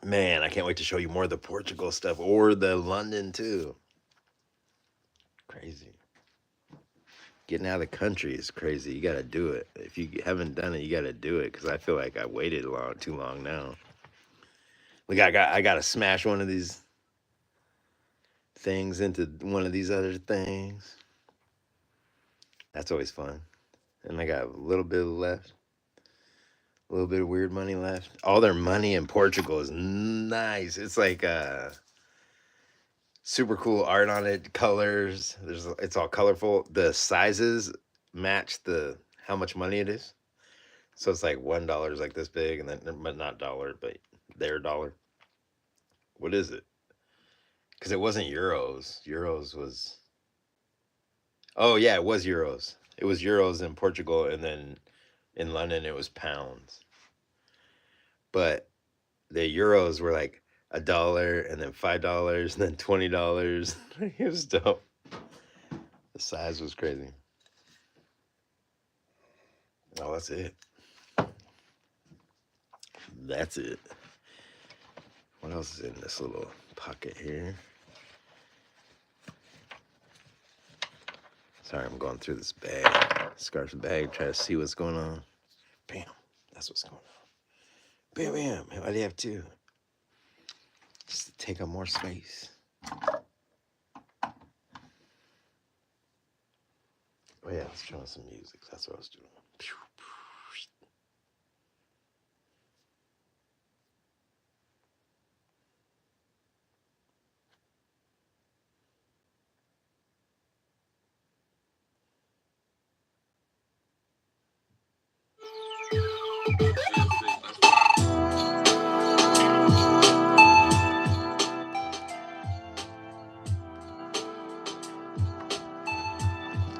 Man, I can't wait to show you more of the Portugal stuff or the London too. Crazy. Getting out of the country is crazy. You got to do it. If you haven't done it, you got to do it because I feel like I waited too long now. Like I got to smash one of these things into one of these other things. That's always fun. And I got a little bit left. A little bit of weird money left. All their money in Portugal is nice. It's like super cool art on it, colors. It's all colorful. The sizes match how much money it is. So it's like $1 is like this big, and then but not dollar, but their dollar. What is it? Because it wasn't euros. Euros was. Oh yeah, it was euros. It was euros in Portugal, and then in London it was pounds. But the euros were like $1 and then $5 and then $20. It was dope. The size was crazy. Oh, that's it. That's it. What else is in this little pocket here? Sorry, I'm going through this bag. Scarf's bag, trying to see what's going on. Bam. That's what's going on. Bam, bam. Why do you have two? Just to take up more space. Oh yeah, let's try some music. That's what I was doing.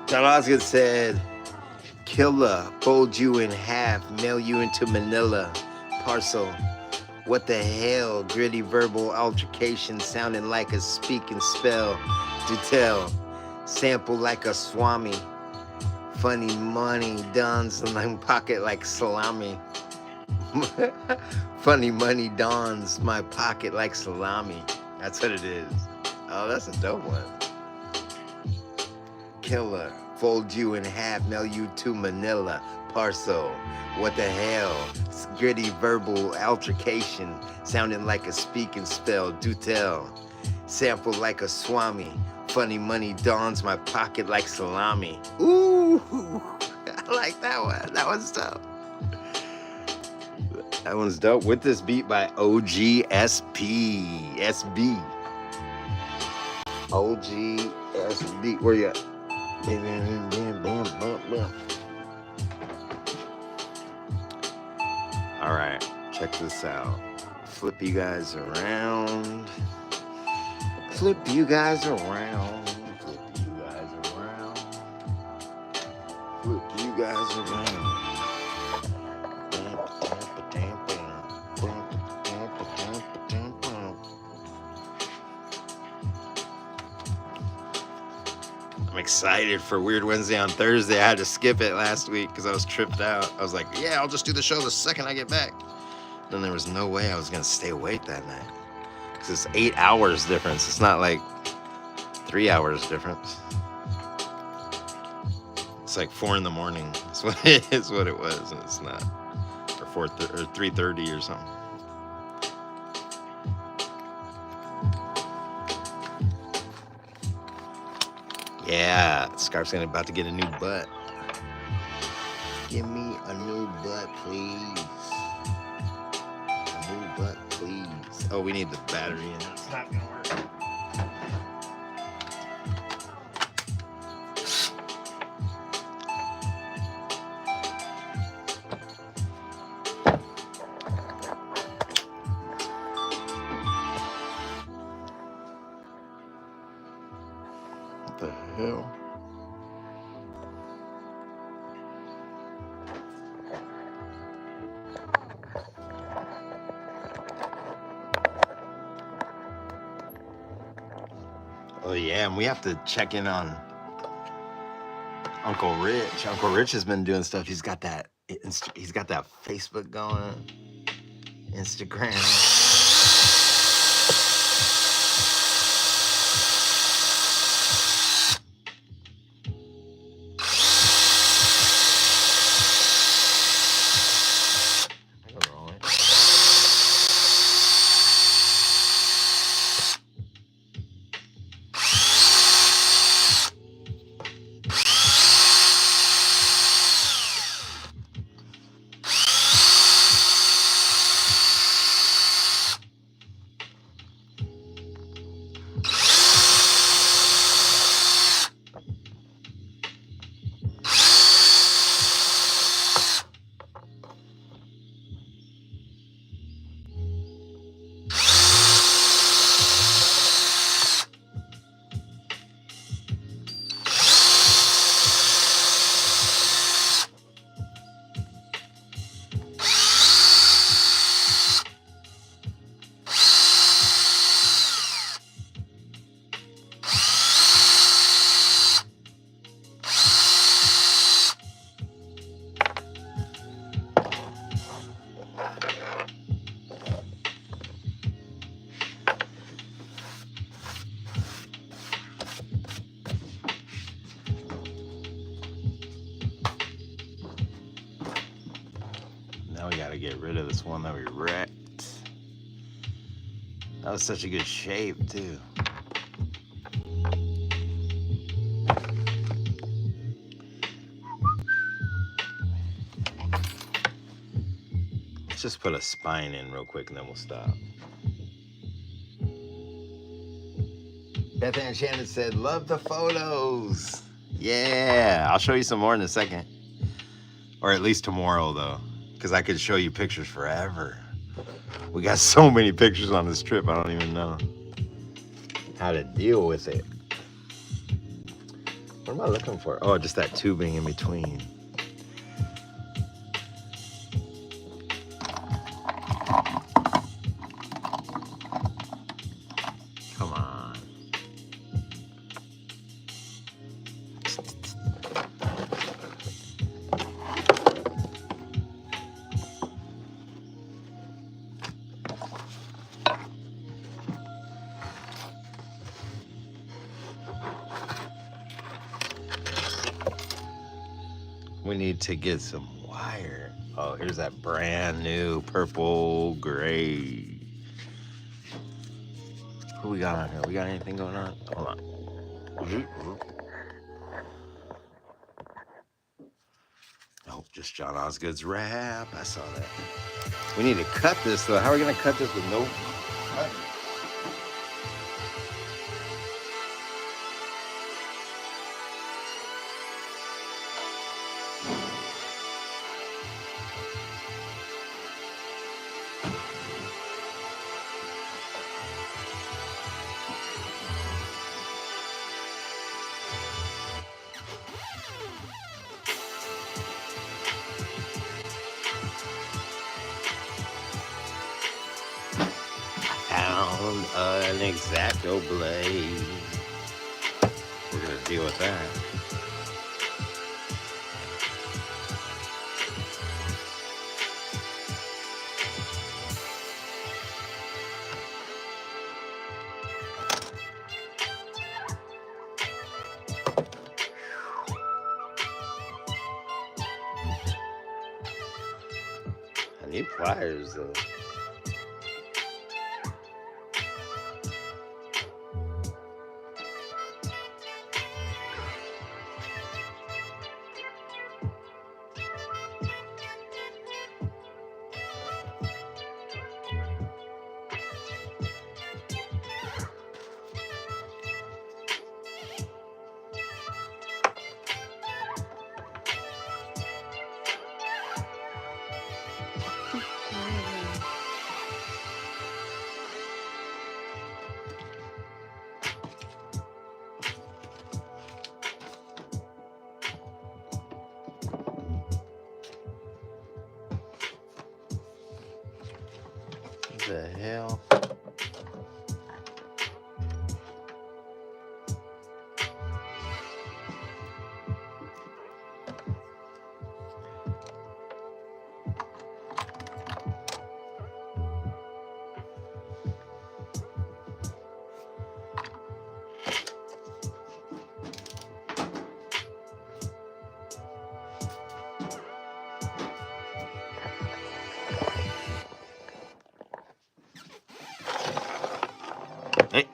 John Osgood said, "Killer, fold you in half, mail you into Manila, parcel. What the hell? Gritty verbal altercation sounding like a speak and spell. Do tell, sample like a swami. Funny money dawns in my pocket like salami. Funny money dawns my pocket like salami." That's what it is. Oh, that's a dope one. Killer, fold you in half, mail you to Manila, parcel. What the hell? It's gritty verbal altercation, sounding like a speak and spell. Do tell, sample like a swami. Funny money dawns my pocket like salami. Ooh, I like that one. That one's dope. That one's dope. With this beat by OGSP. SB. OGSB. Where you at? All right, check this out. Flip you guys around. Flip you guys around. Flip you guys around. Flip you guys around. excited for Weird Wednesday on Thursday. I had to skip it last week because I was tripped out. I was like, yeah, I'll just do the show the second I get back. Then there was no way I was going to stay awake that night. Because it's 8 hours difference. It's not like 3 hours difference. It's like 4 in the morning. That's what it is, what it was. And it's not. Or 3:30 or something. Yeah, Scarf's about to get a new butt. Give me a new butt, please. A new butt, please. Oh, we need the battery in it. It's not gonna work. What the hell? Oh yeah, and we have to check in on Uncle Rich. Uncle Rich has been doing stuff. He's got that Facebook going, Instagram. Now we gotta get rid of this one that we wrecked. That was such a good shape, too. Let's just put a spine in real quick and then we'll stop. Beth Ann Shannon said, love the photos. Yeah, I'll show you some more in a second. Or at least tomorrow, though. Because I could show you pictures forever. We got so many pictures on this trip, I don't even know how to deal with it. What am I looking for? Oh, just that tubing in between. Come on. We need to get some wire. Oh, here's that brand new purple gray. Who we got on here? We got anything going on? Hold on. Oh, just John Osgood's rap. I saw that. We need to cut this though. How are we gonna cut this with no cut? Found an X-Acto blade. We're gonna deal with that. I need pliers though. What the hell? Hey.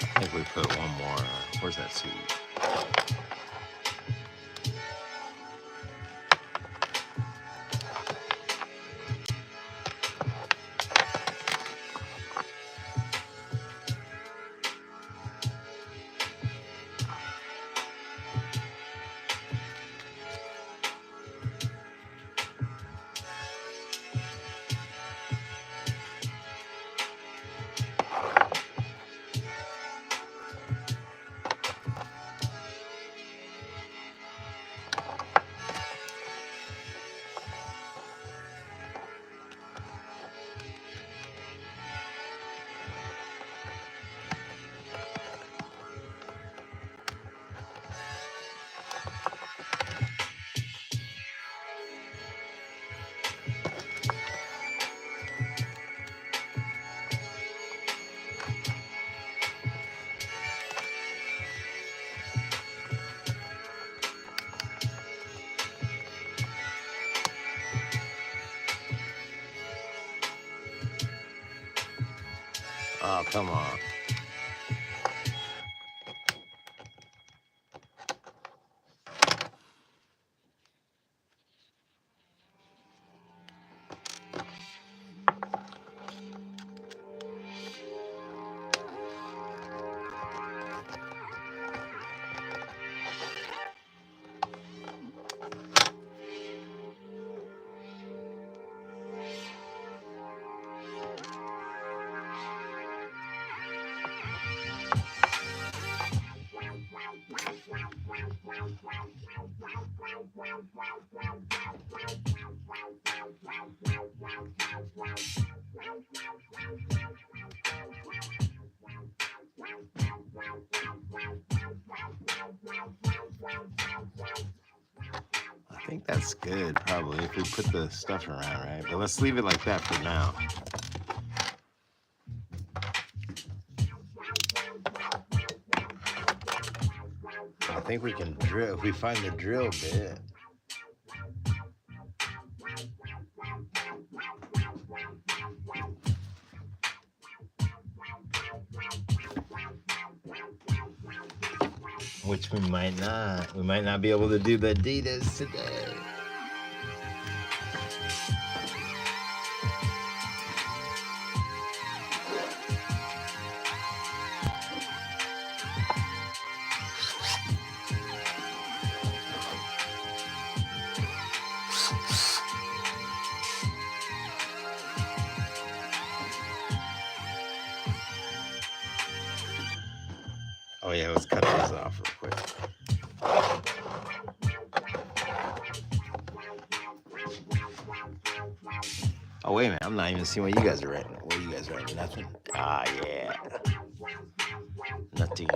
I think we put one more. Where's that seed? Oh, come on. I think that's good, probably, if we put the stuff around, right? But let's leave it like that for now. I think we can drill, if we find the drill bit. Which we might not. We might not be able to do the Adidas today. Oh yeah, let's cut these off real quick. Oh wait a minute, I'm not even seeing what you guys are writing. What are you guys writing? Nothing? Ah yeah. Nothing.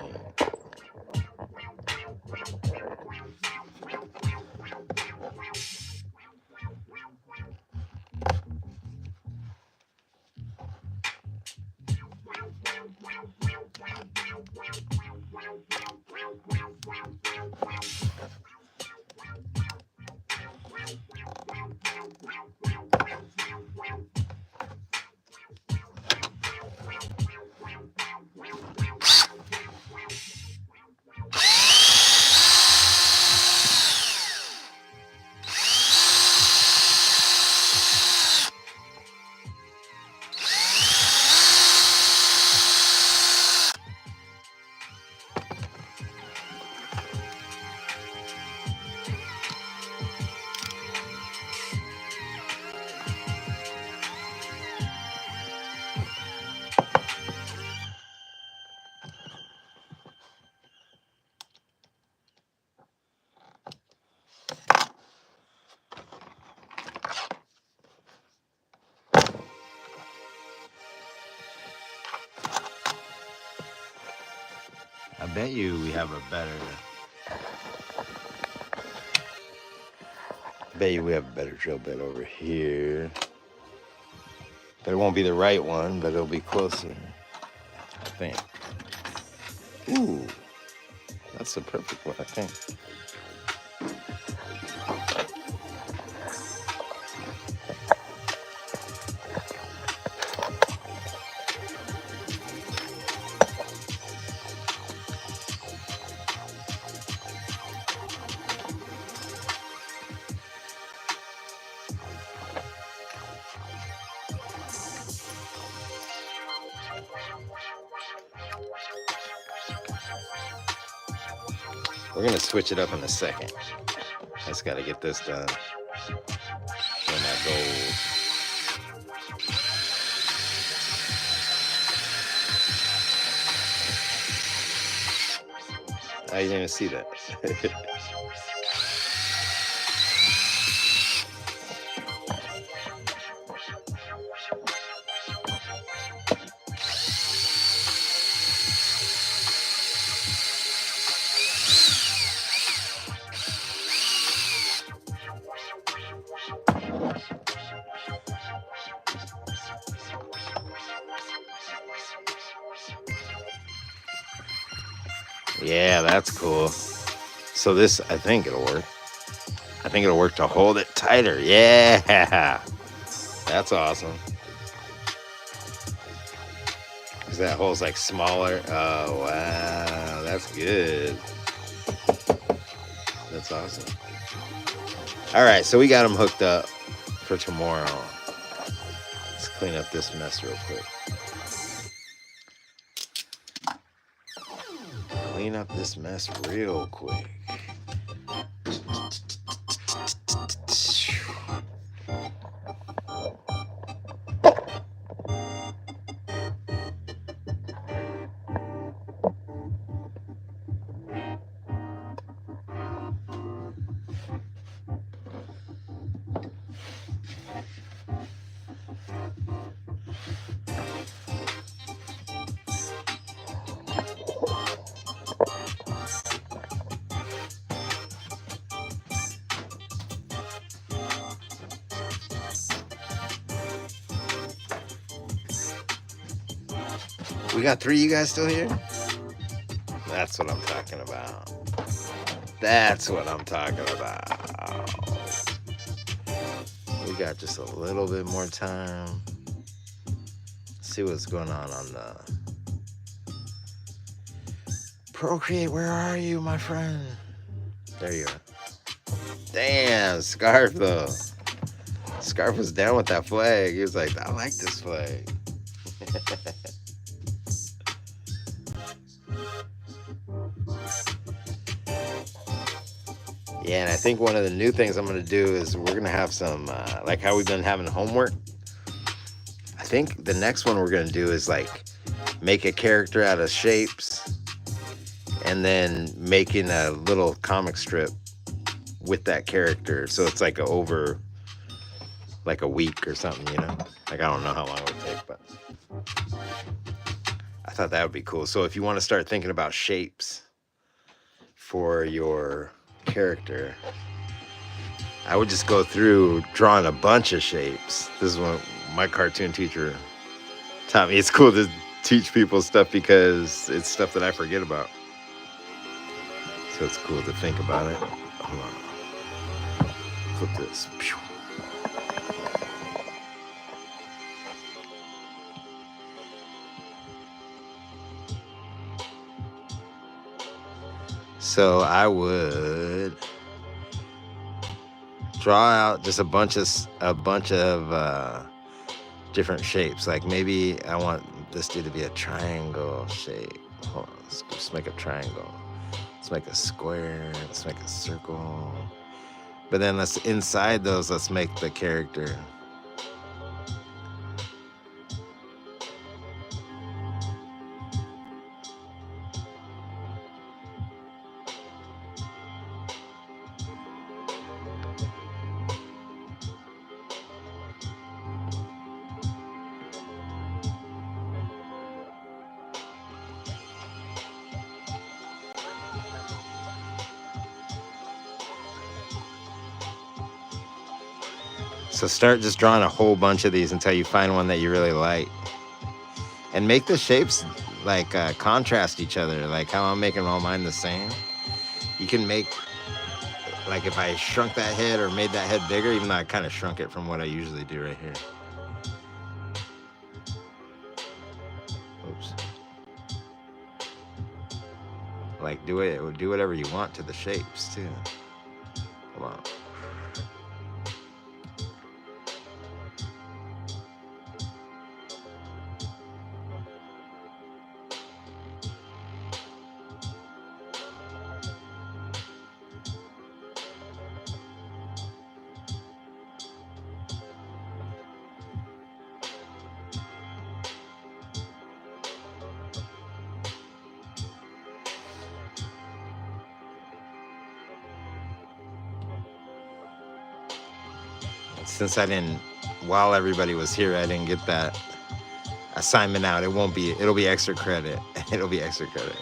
I bet you we have a better. I bet you we have a better drill bit over here. But it won't be the right one, but it'll be closer. I think. Ooh, that's the perfect one, I think. We're gonna switch it up in a second. I just gotta get this done. When that gold. I didn't even see that. Yeah, that's cool. So this, I think it'll work. I think it'll work to hold it tighter. Yeah, that's awesome. Because that hole's like smaller. Oh, wow, that's good. That's awesome. All right, so we got them hooked up for tomorrow. Let's clean up this mess real quick. Clean up this mess real quick. We got 3 of you guys still here? That's what I'm talking about. That's what I'm talking about. We got just a little bit more time. See what's going on the Procreate. Where are you, my friend? There you are. Damn, Scarf though. Scarf was down with that flag. He was like, I like this flag. Yeah, and I think one of the new things I'm going to do is we're going to have some, like how we've been having homework. I think the next one we're going to do is like make a character out of shapes and then making a little comic strip with that character. So it's like over like a week or something, you know? Like I don't know how long it would take, but I thought that would be cool. So if you want to start thinking about shapes for your character, I would just go through drawing a bunch of shapes. This is what my cartoon teacher taught me. It's cool to teach people stuff because it's stuff that I forget about. So it's cool to think about it. Hold on. Flip this. So I would draw out just a bunch of different shapes. Like maybe I want this dude to be a triangle shape. Hold on, let's just make a triangle. Let's make a square. Let's make a circle. But then inside those, let's make the character. So start just drawing a whole bunch of these until you find one that you really like. And make the shapes like contrast each other, like how I'm making all mine the same. You can make, like if I shrunk that head or made that head bigger, even though I kind of shrunk it from what I usually do right here. Oops. Like do whatever you want to the shapes too. Come on. Since while everybody was here, I didn't get that assignment out. It'll be extra credit. It'll be extra credit.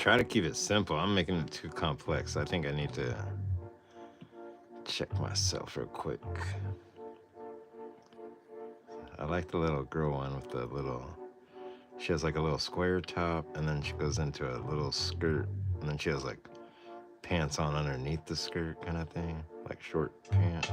try to keep it simple. I'm making it too complex. I think I need to check myself real quick. I like the little girl one with the little, she has like a little square top, and then she goes into a little skirt, and then she has like pants on underneath the skirt kind of thing, like short pants.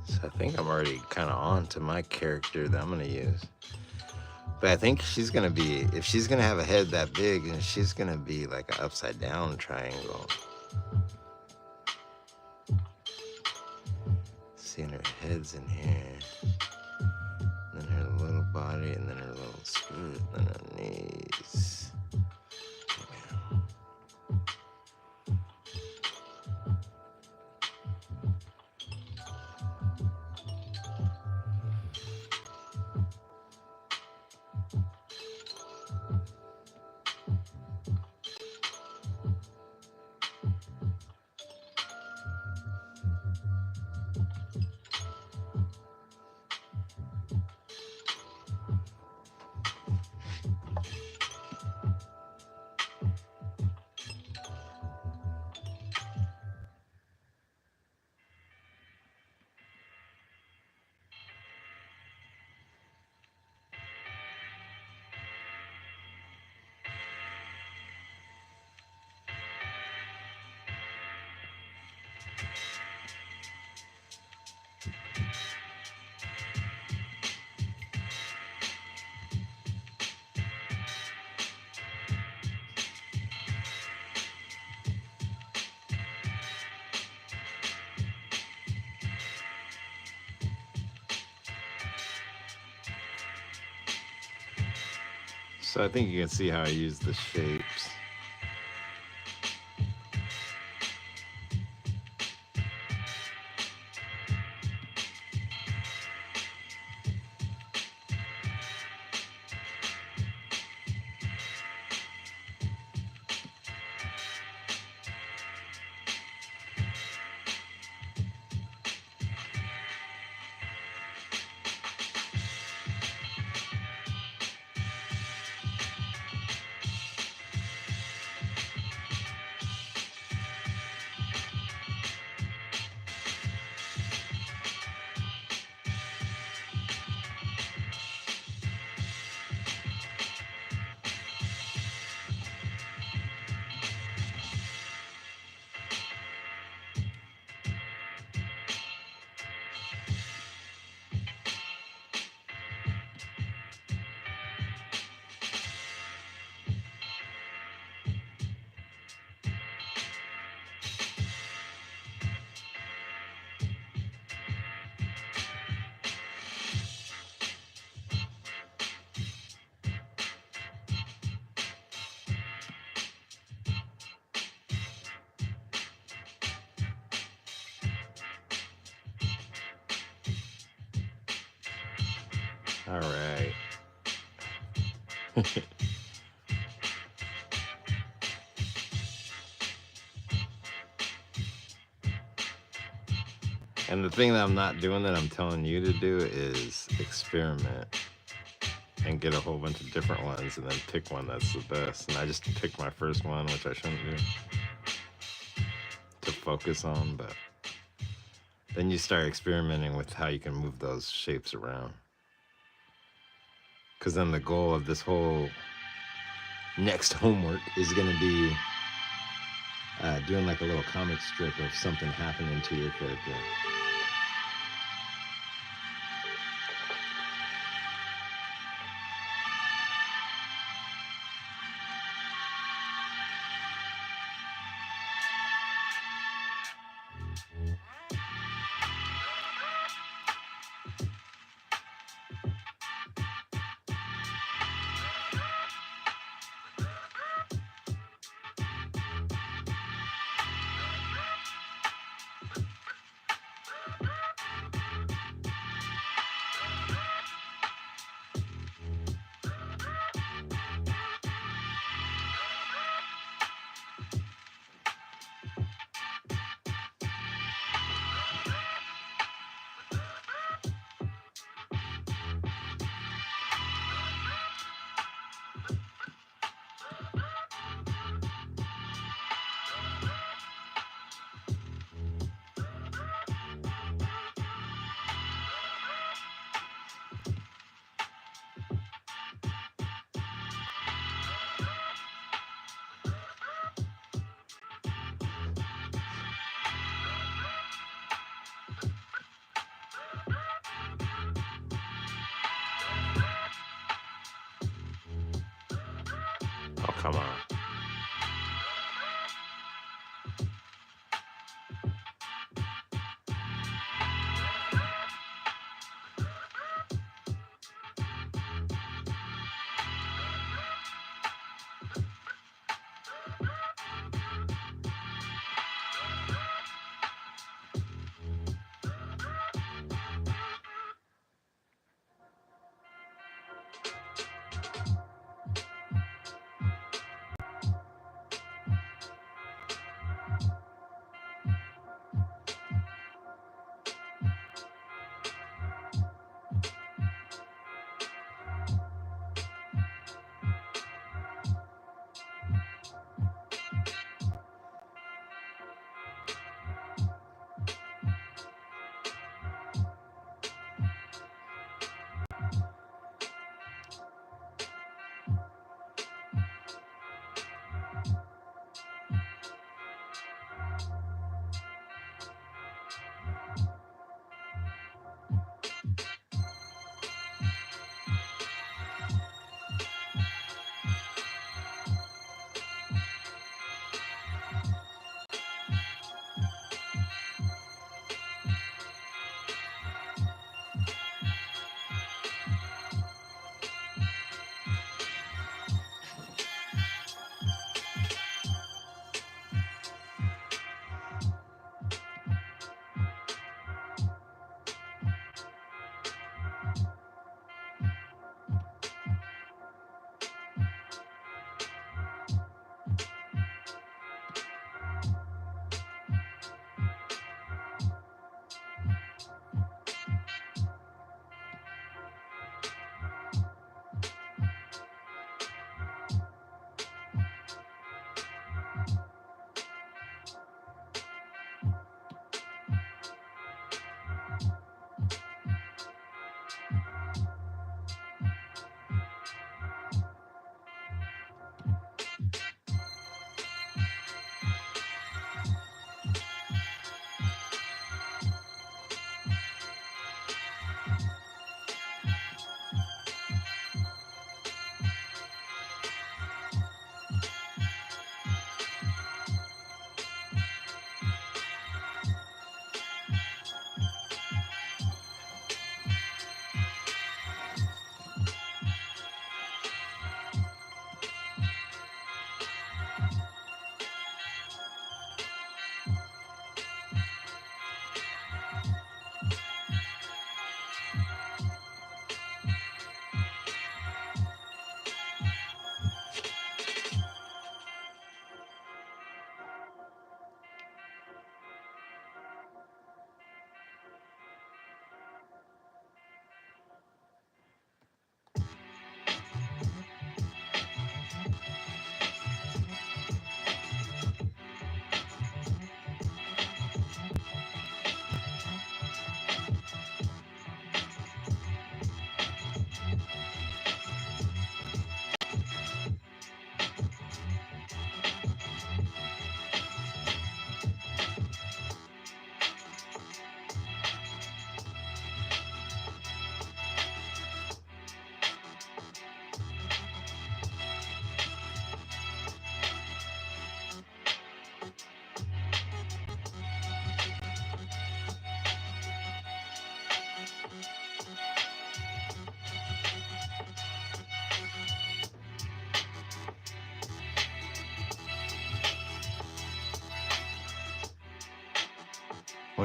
So I think I'm already kind of on to my character that I'm gonna use. But I think she's gonna be, if she's gonna have a head that big, then she's gonna be like an upside down triangle. Seeing her head's in here, then her little body, and then her little skirt, and then her knees. So I think you can see how I use the shapes. All right. And the thing that I'm not doing that I'm telling you to do is experiment and get a whole bunch of different ones and then pick one that's the best. And I just picked my first one, which I shouldn't do, to focus on. But then you start experimenting with how you can move those shapes around. Because then the goal of this whole next homework is going to be doing like a little comic strip of something happening to your character. Oh, come on.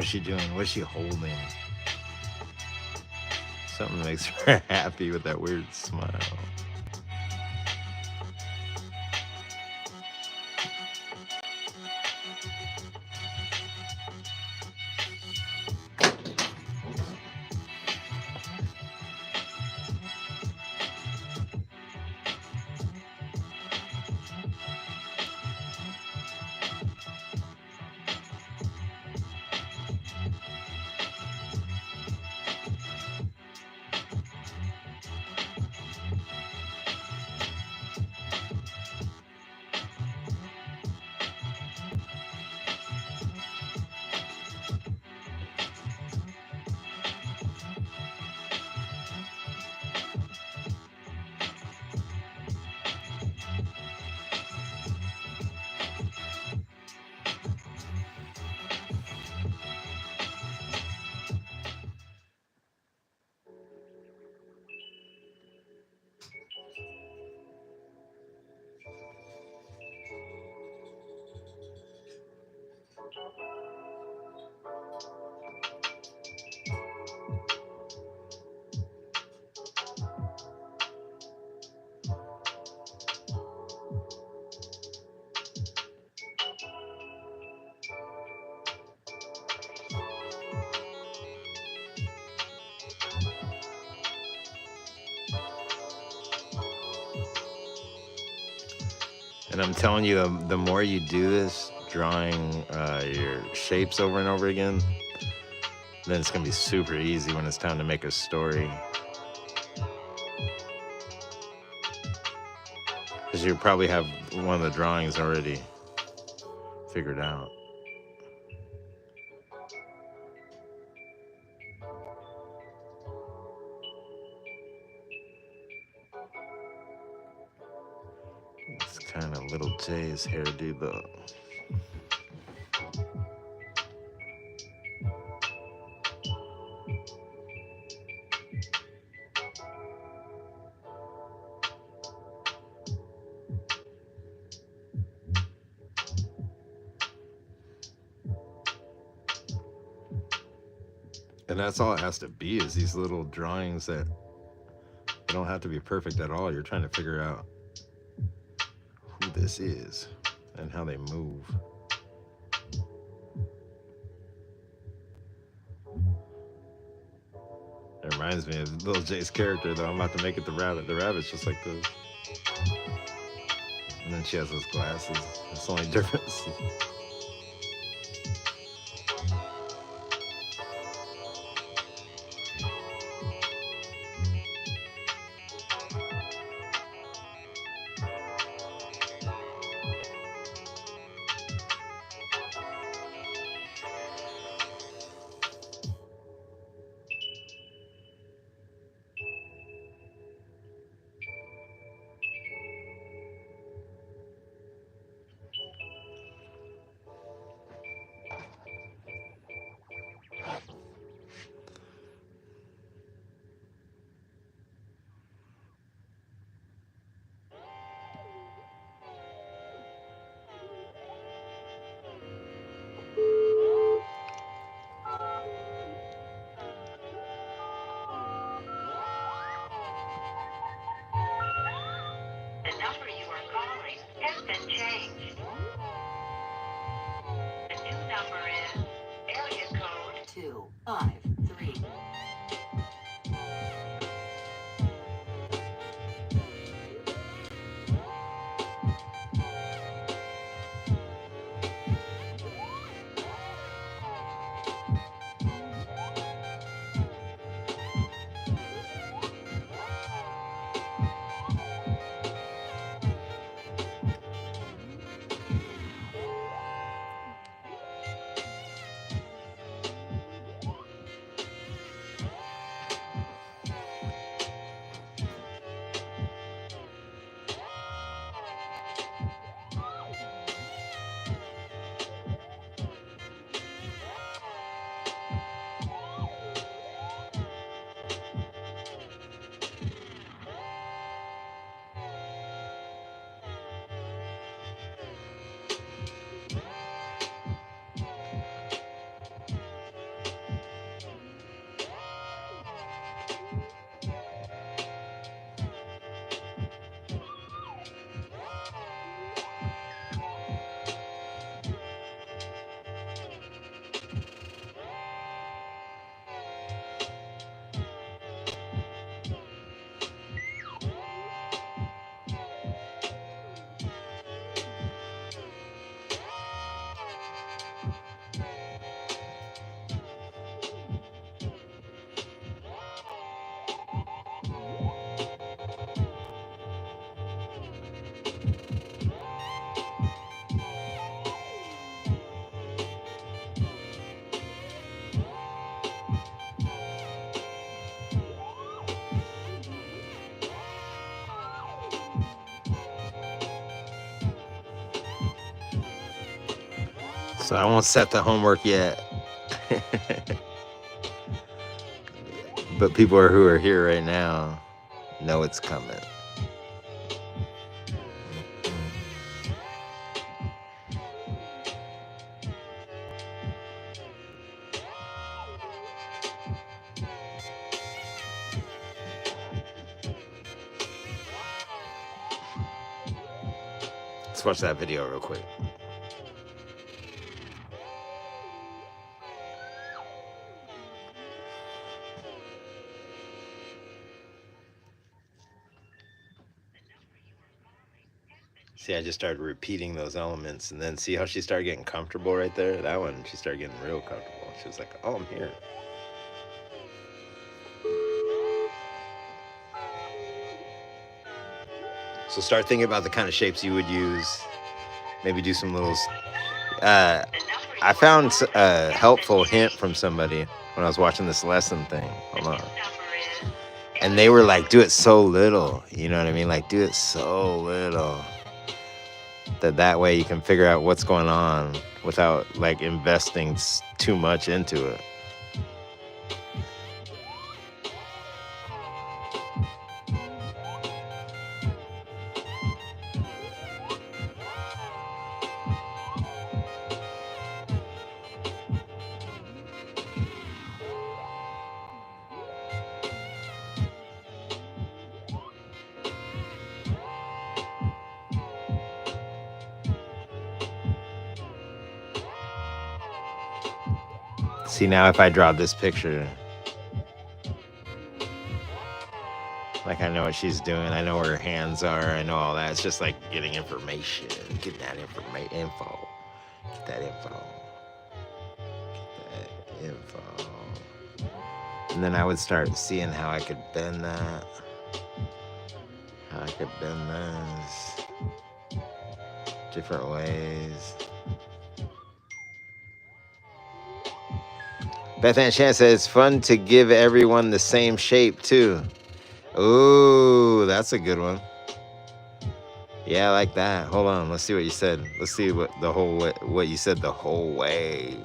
What's she doing? What's she holding? Something makes her happy with that weird smile. And I'm telling you, the more you do this, drawing your shapes over and over again, then it's going to be super easy when it's time to make a story. Because you probably have one of the drawings already figured out. It's kind of little Jay's hairdo though. And that's all it has to be, is these little drawings that they don't have to be perfect at all. You're trying to figure out who this is and how they move. It reminds me of Little Jay's character, though. I'm about to make it the rabbit. The rabbit's just like this. And then she has those glasses. That's the only difference. The number you are calling has been changed. The new number is area code 253. So I won't set the homework yet. But people who are here right now know it's coming. Let's watch that video real quick. See, I just started repeating those elements, and then see how she started getting comfortable right there? That one, she started getting real comfortable. She was like, oh, I'm here. So start thinking about the kind of shapes you would use. Maybe do some little... I found a helpful hint from somebody when I was watching this lesson thing. Hold on. And they were like, do it so little. You know what I mean? Like, do it so little. That way you can figure out what's going on without, like, investing too much into it. See, now if I draw this picture, like I know what she's doing, I know where her hands are, I know all that. It's just like getting information, getting that info. Get that info. Get that info. And then I would start seeing how I could bend that. How I could bend this. Different ways. Beth Ann Chan says, it's fun to give everyone the same shape, too. Ooh, that's a good one. Yeah, I like that. Hold on, let's see what you said. Let's see what you said the whole way.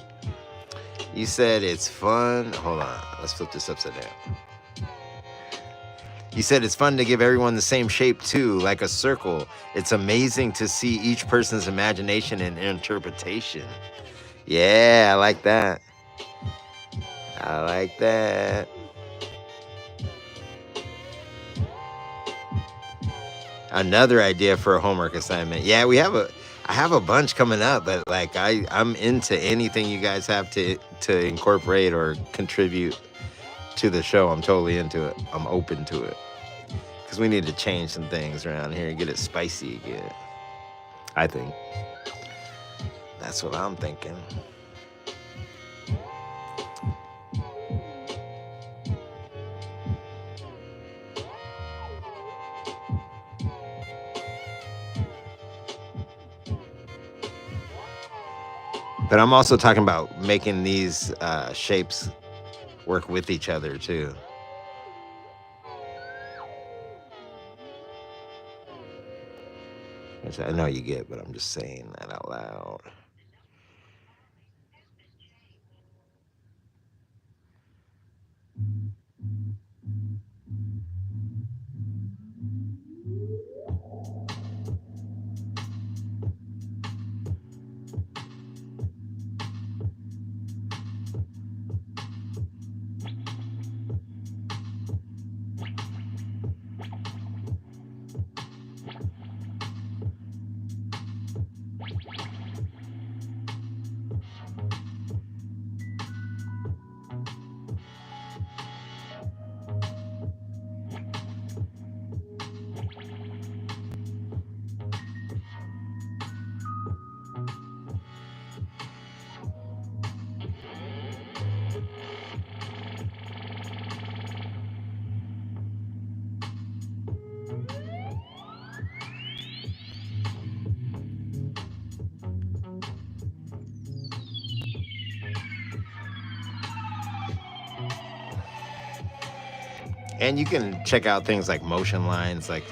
You said it's fun. Hold on, let's flip this upside down. You said it's fun to give everyone the same shape, too, like a circle. It's amazing to see each person's imagination and interpretation. Yeah, I like that. I like that. Another idea for a homework assignment. Yeah, I have a bunch coming up, but like I'm into anything you guys have to incorporate or contribute to the show. I'm totally into it. I'm open to it. Because we need to change some things around here and get it spicy again. I think. That's what I'm thinking. But I'm also talking about making these shapes work with each other, too. Which I know you get, but I'm just saying that out loud. And you can check out things like motion lines, like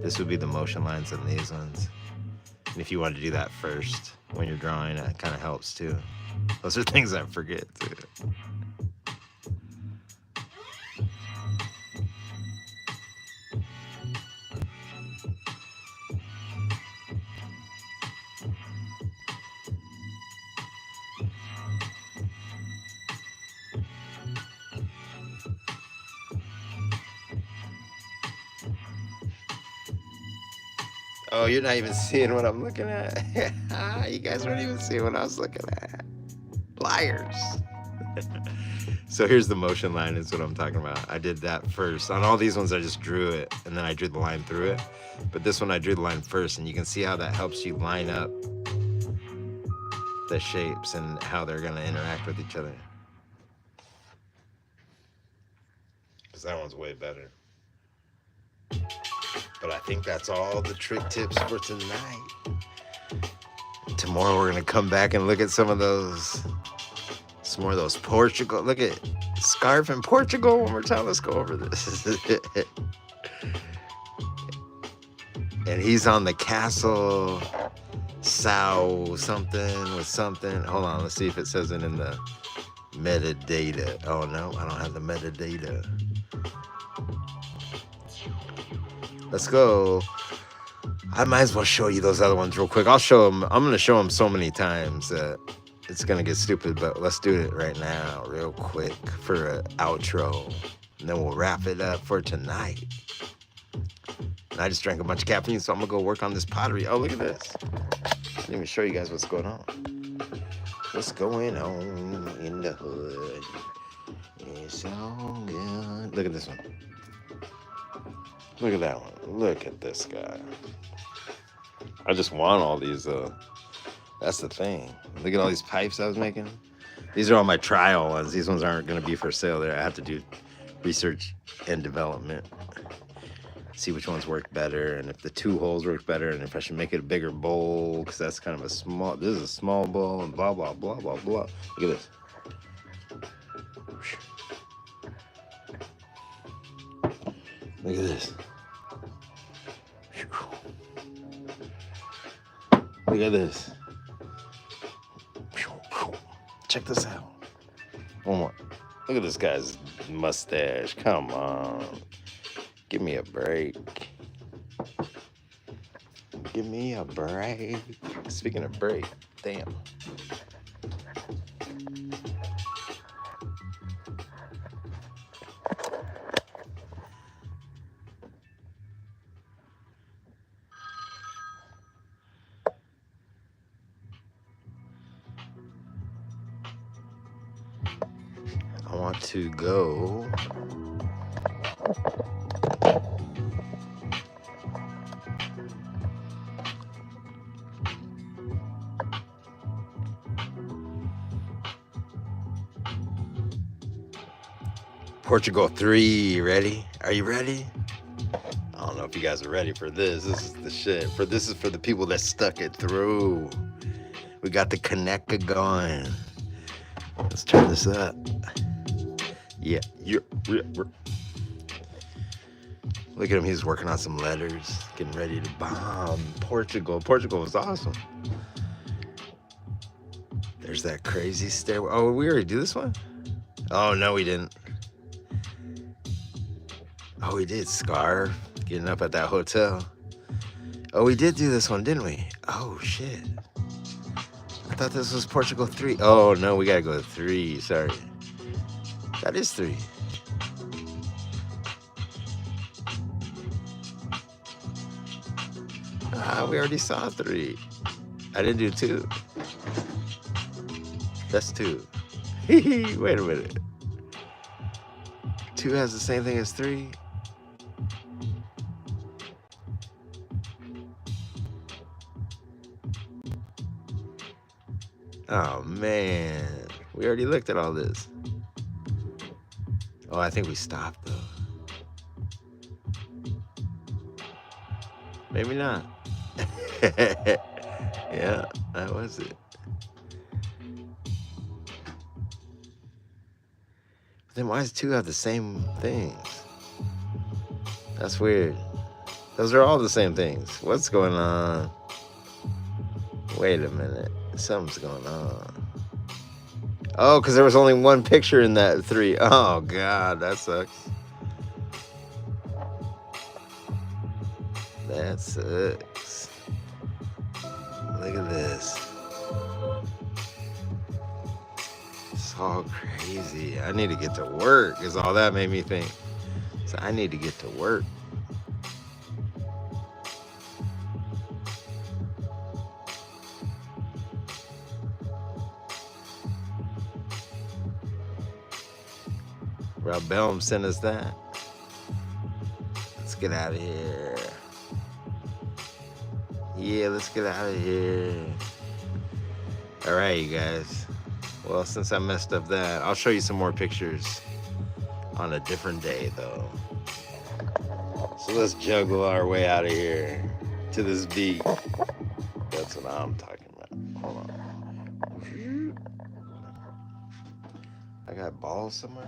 this would be the motion lines in these ones. And if you want to do that first when you're drawing, that kind of helps too. Those are things I forget too. Oh, you're not even seeing what I'm looking at. You guys weren't even seeing what I was looking at. Liars. So here's the motion line is what I'm talking about. I did that first. On all these ones, I just drew it, and then I drew the line through it. But this one, I drew the line first, and you can see how that helps you line up the shapes and how they're going to interact with each other. Because that one's way better. But I think that's all the trick tips for tonight. Tomorrow we're gonna come back and look at some of those, some more of those Portugal. Look at Scarf in Portugal one more time. Let's go over this. And he's on the castle, Sao something with something. Hold on, let's see if it says it in the metadata. Oh no, I don't have the metadata. Let's go. I might as well show you those other ones real quick. I'll show them. I'm going to show them so many times that it's going to get stupid, but let's do it right now real quick for an outro. And then we'll wrap it up for tonight. And I just drank a bunch of caffeine, so I'm going to go work on this pottery. Oh, look at this. I didn't even show you guys what's going on. What's going on in the hood? It's all good. Look at this one. Look at that one. Look at this guy. I just want all these. That's the thing. Look at all these pipes I was making. These are all my trial ones. These ones aren't going to be for sale. There, I have to do research and development. See which ones work better, and if the 2 holes work better, and if I should make it a bigger bowl, because that's kind of a small. This is a small bowl, and blah blah blah blah blah. Look at this. Look at this. Look at this. Check this out. One more. Look at this guy's mustache. Come on. Give me a break. Give me a break. Speaking of break, damn. I want to go. Portugal 3, ready? Are you ready? I don't know if you guys are ready for this. This is the shit. This is for the people that stuck it through. We got the connector going. Let's turn this up. Yeah. Look at him. He's working on some letters, getting ready to bomb Portugal. Portugal was awesome. There's that crazy stairway. Oh, we already do this one? Oh, no, we didn't. Oh, we did. Scarf, getting up at that hotel. Oh, we did do this one, didn't we? Oh, shit. I thought this was Portugal 3. Oh, no, we gotta go to 3. Sorry. That is 3. We already saw 3. I didn't do 2. That's 2. Wait a minute. 2 has the same thing as 3. Oh, man. We already looked at all this. Oh, I think we stopped, though. Maybe not. Yeah, that was it. Then why does 2 have the same things? That's weird. Those are all the same things. What's going on? Wait a minute. Something's going on. Oh, because there was only one picture in that 3. Oh, God. That sucks. That sucks. Look at this. It's all crazy. I need to get to work, is all that made me think. So I need to get to work. Rob Bellum sent us that. Let's get out of here. Yeah, let's get out of here. All right, you guys. Well, since I messed up that, I'll show you some more pictures on a different day, though. So let's juggle our way out of here to this beat. That's what I'm talking about. Hold on. I got balls somewhere.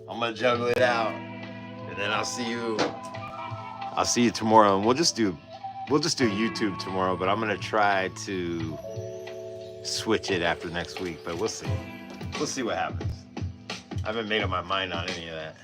I'm gonna juggle it out, and then I'll see you tomorrow, and we'll just do YouTube tomorrow. But I'm gonna try to switch it after next week. But we'll see. We'll see what happens. I haven't made up my mind on any of that.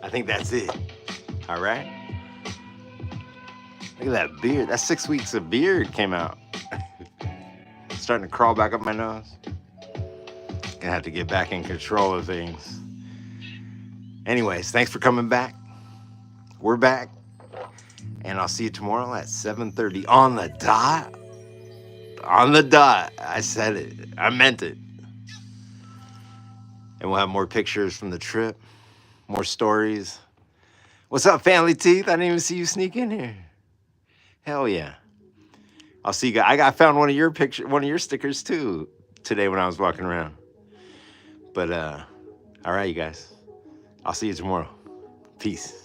I think that's it. All right. Look at that beard. That's 6 weeks of beard came out. Starting to crawl back up my nose. Gonna have to get back in control of things. Anyways, thanks for coming back. We're back. And I'll see you tomorrow at 7:30 on the dot. On the dot. I said it. I meant it. And we'll have more pictures from the trip. More stories. What's up, Family Teeth? I didn't even see you sneak in here. Hell yeah. I'll see you guys. I found one of your stickers too today when I was walking around. But all right, you guys. I'll see you tomorrow. Peace.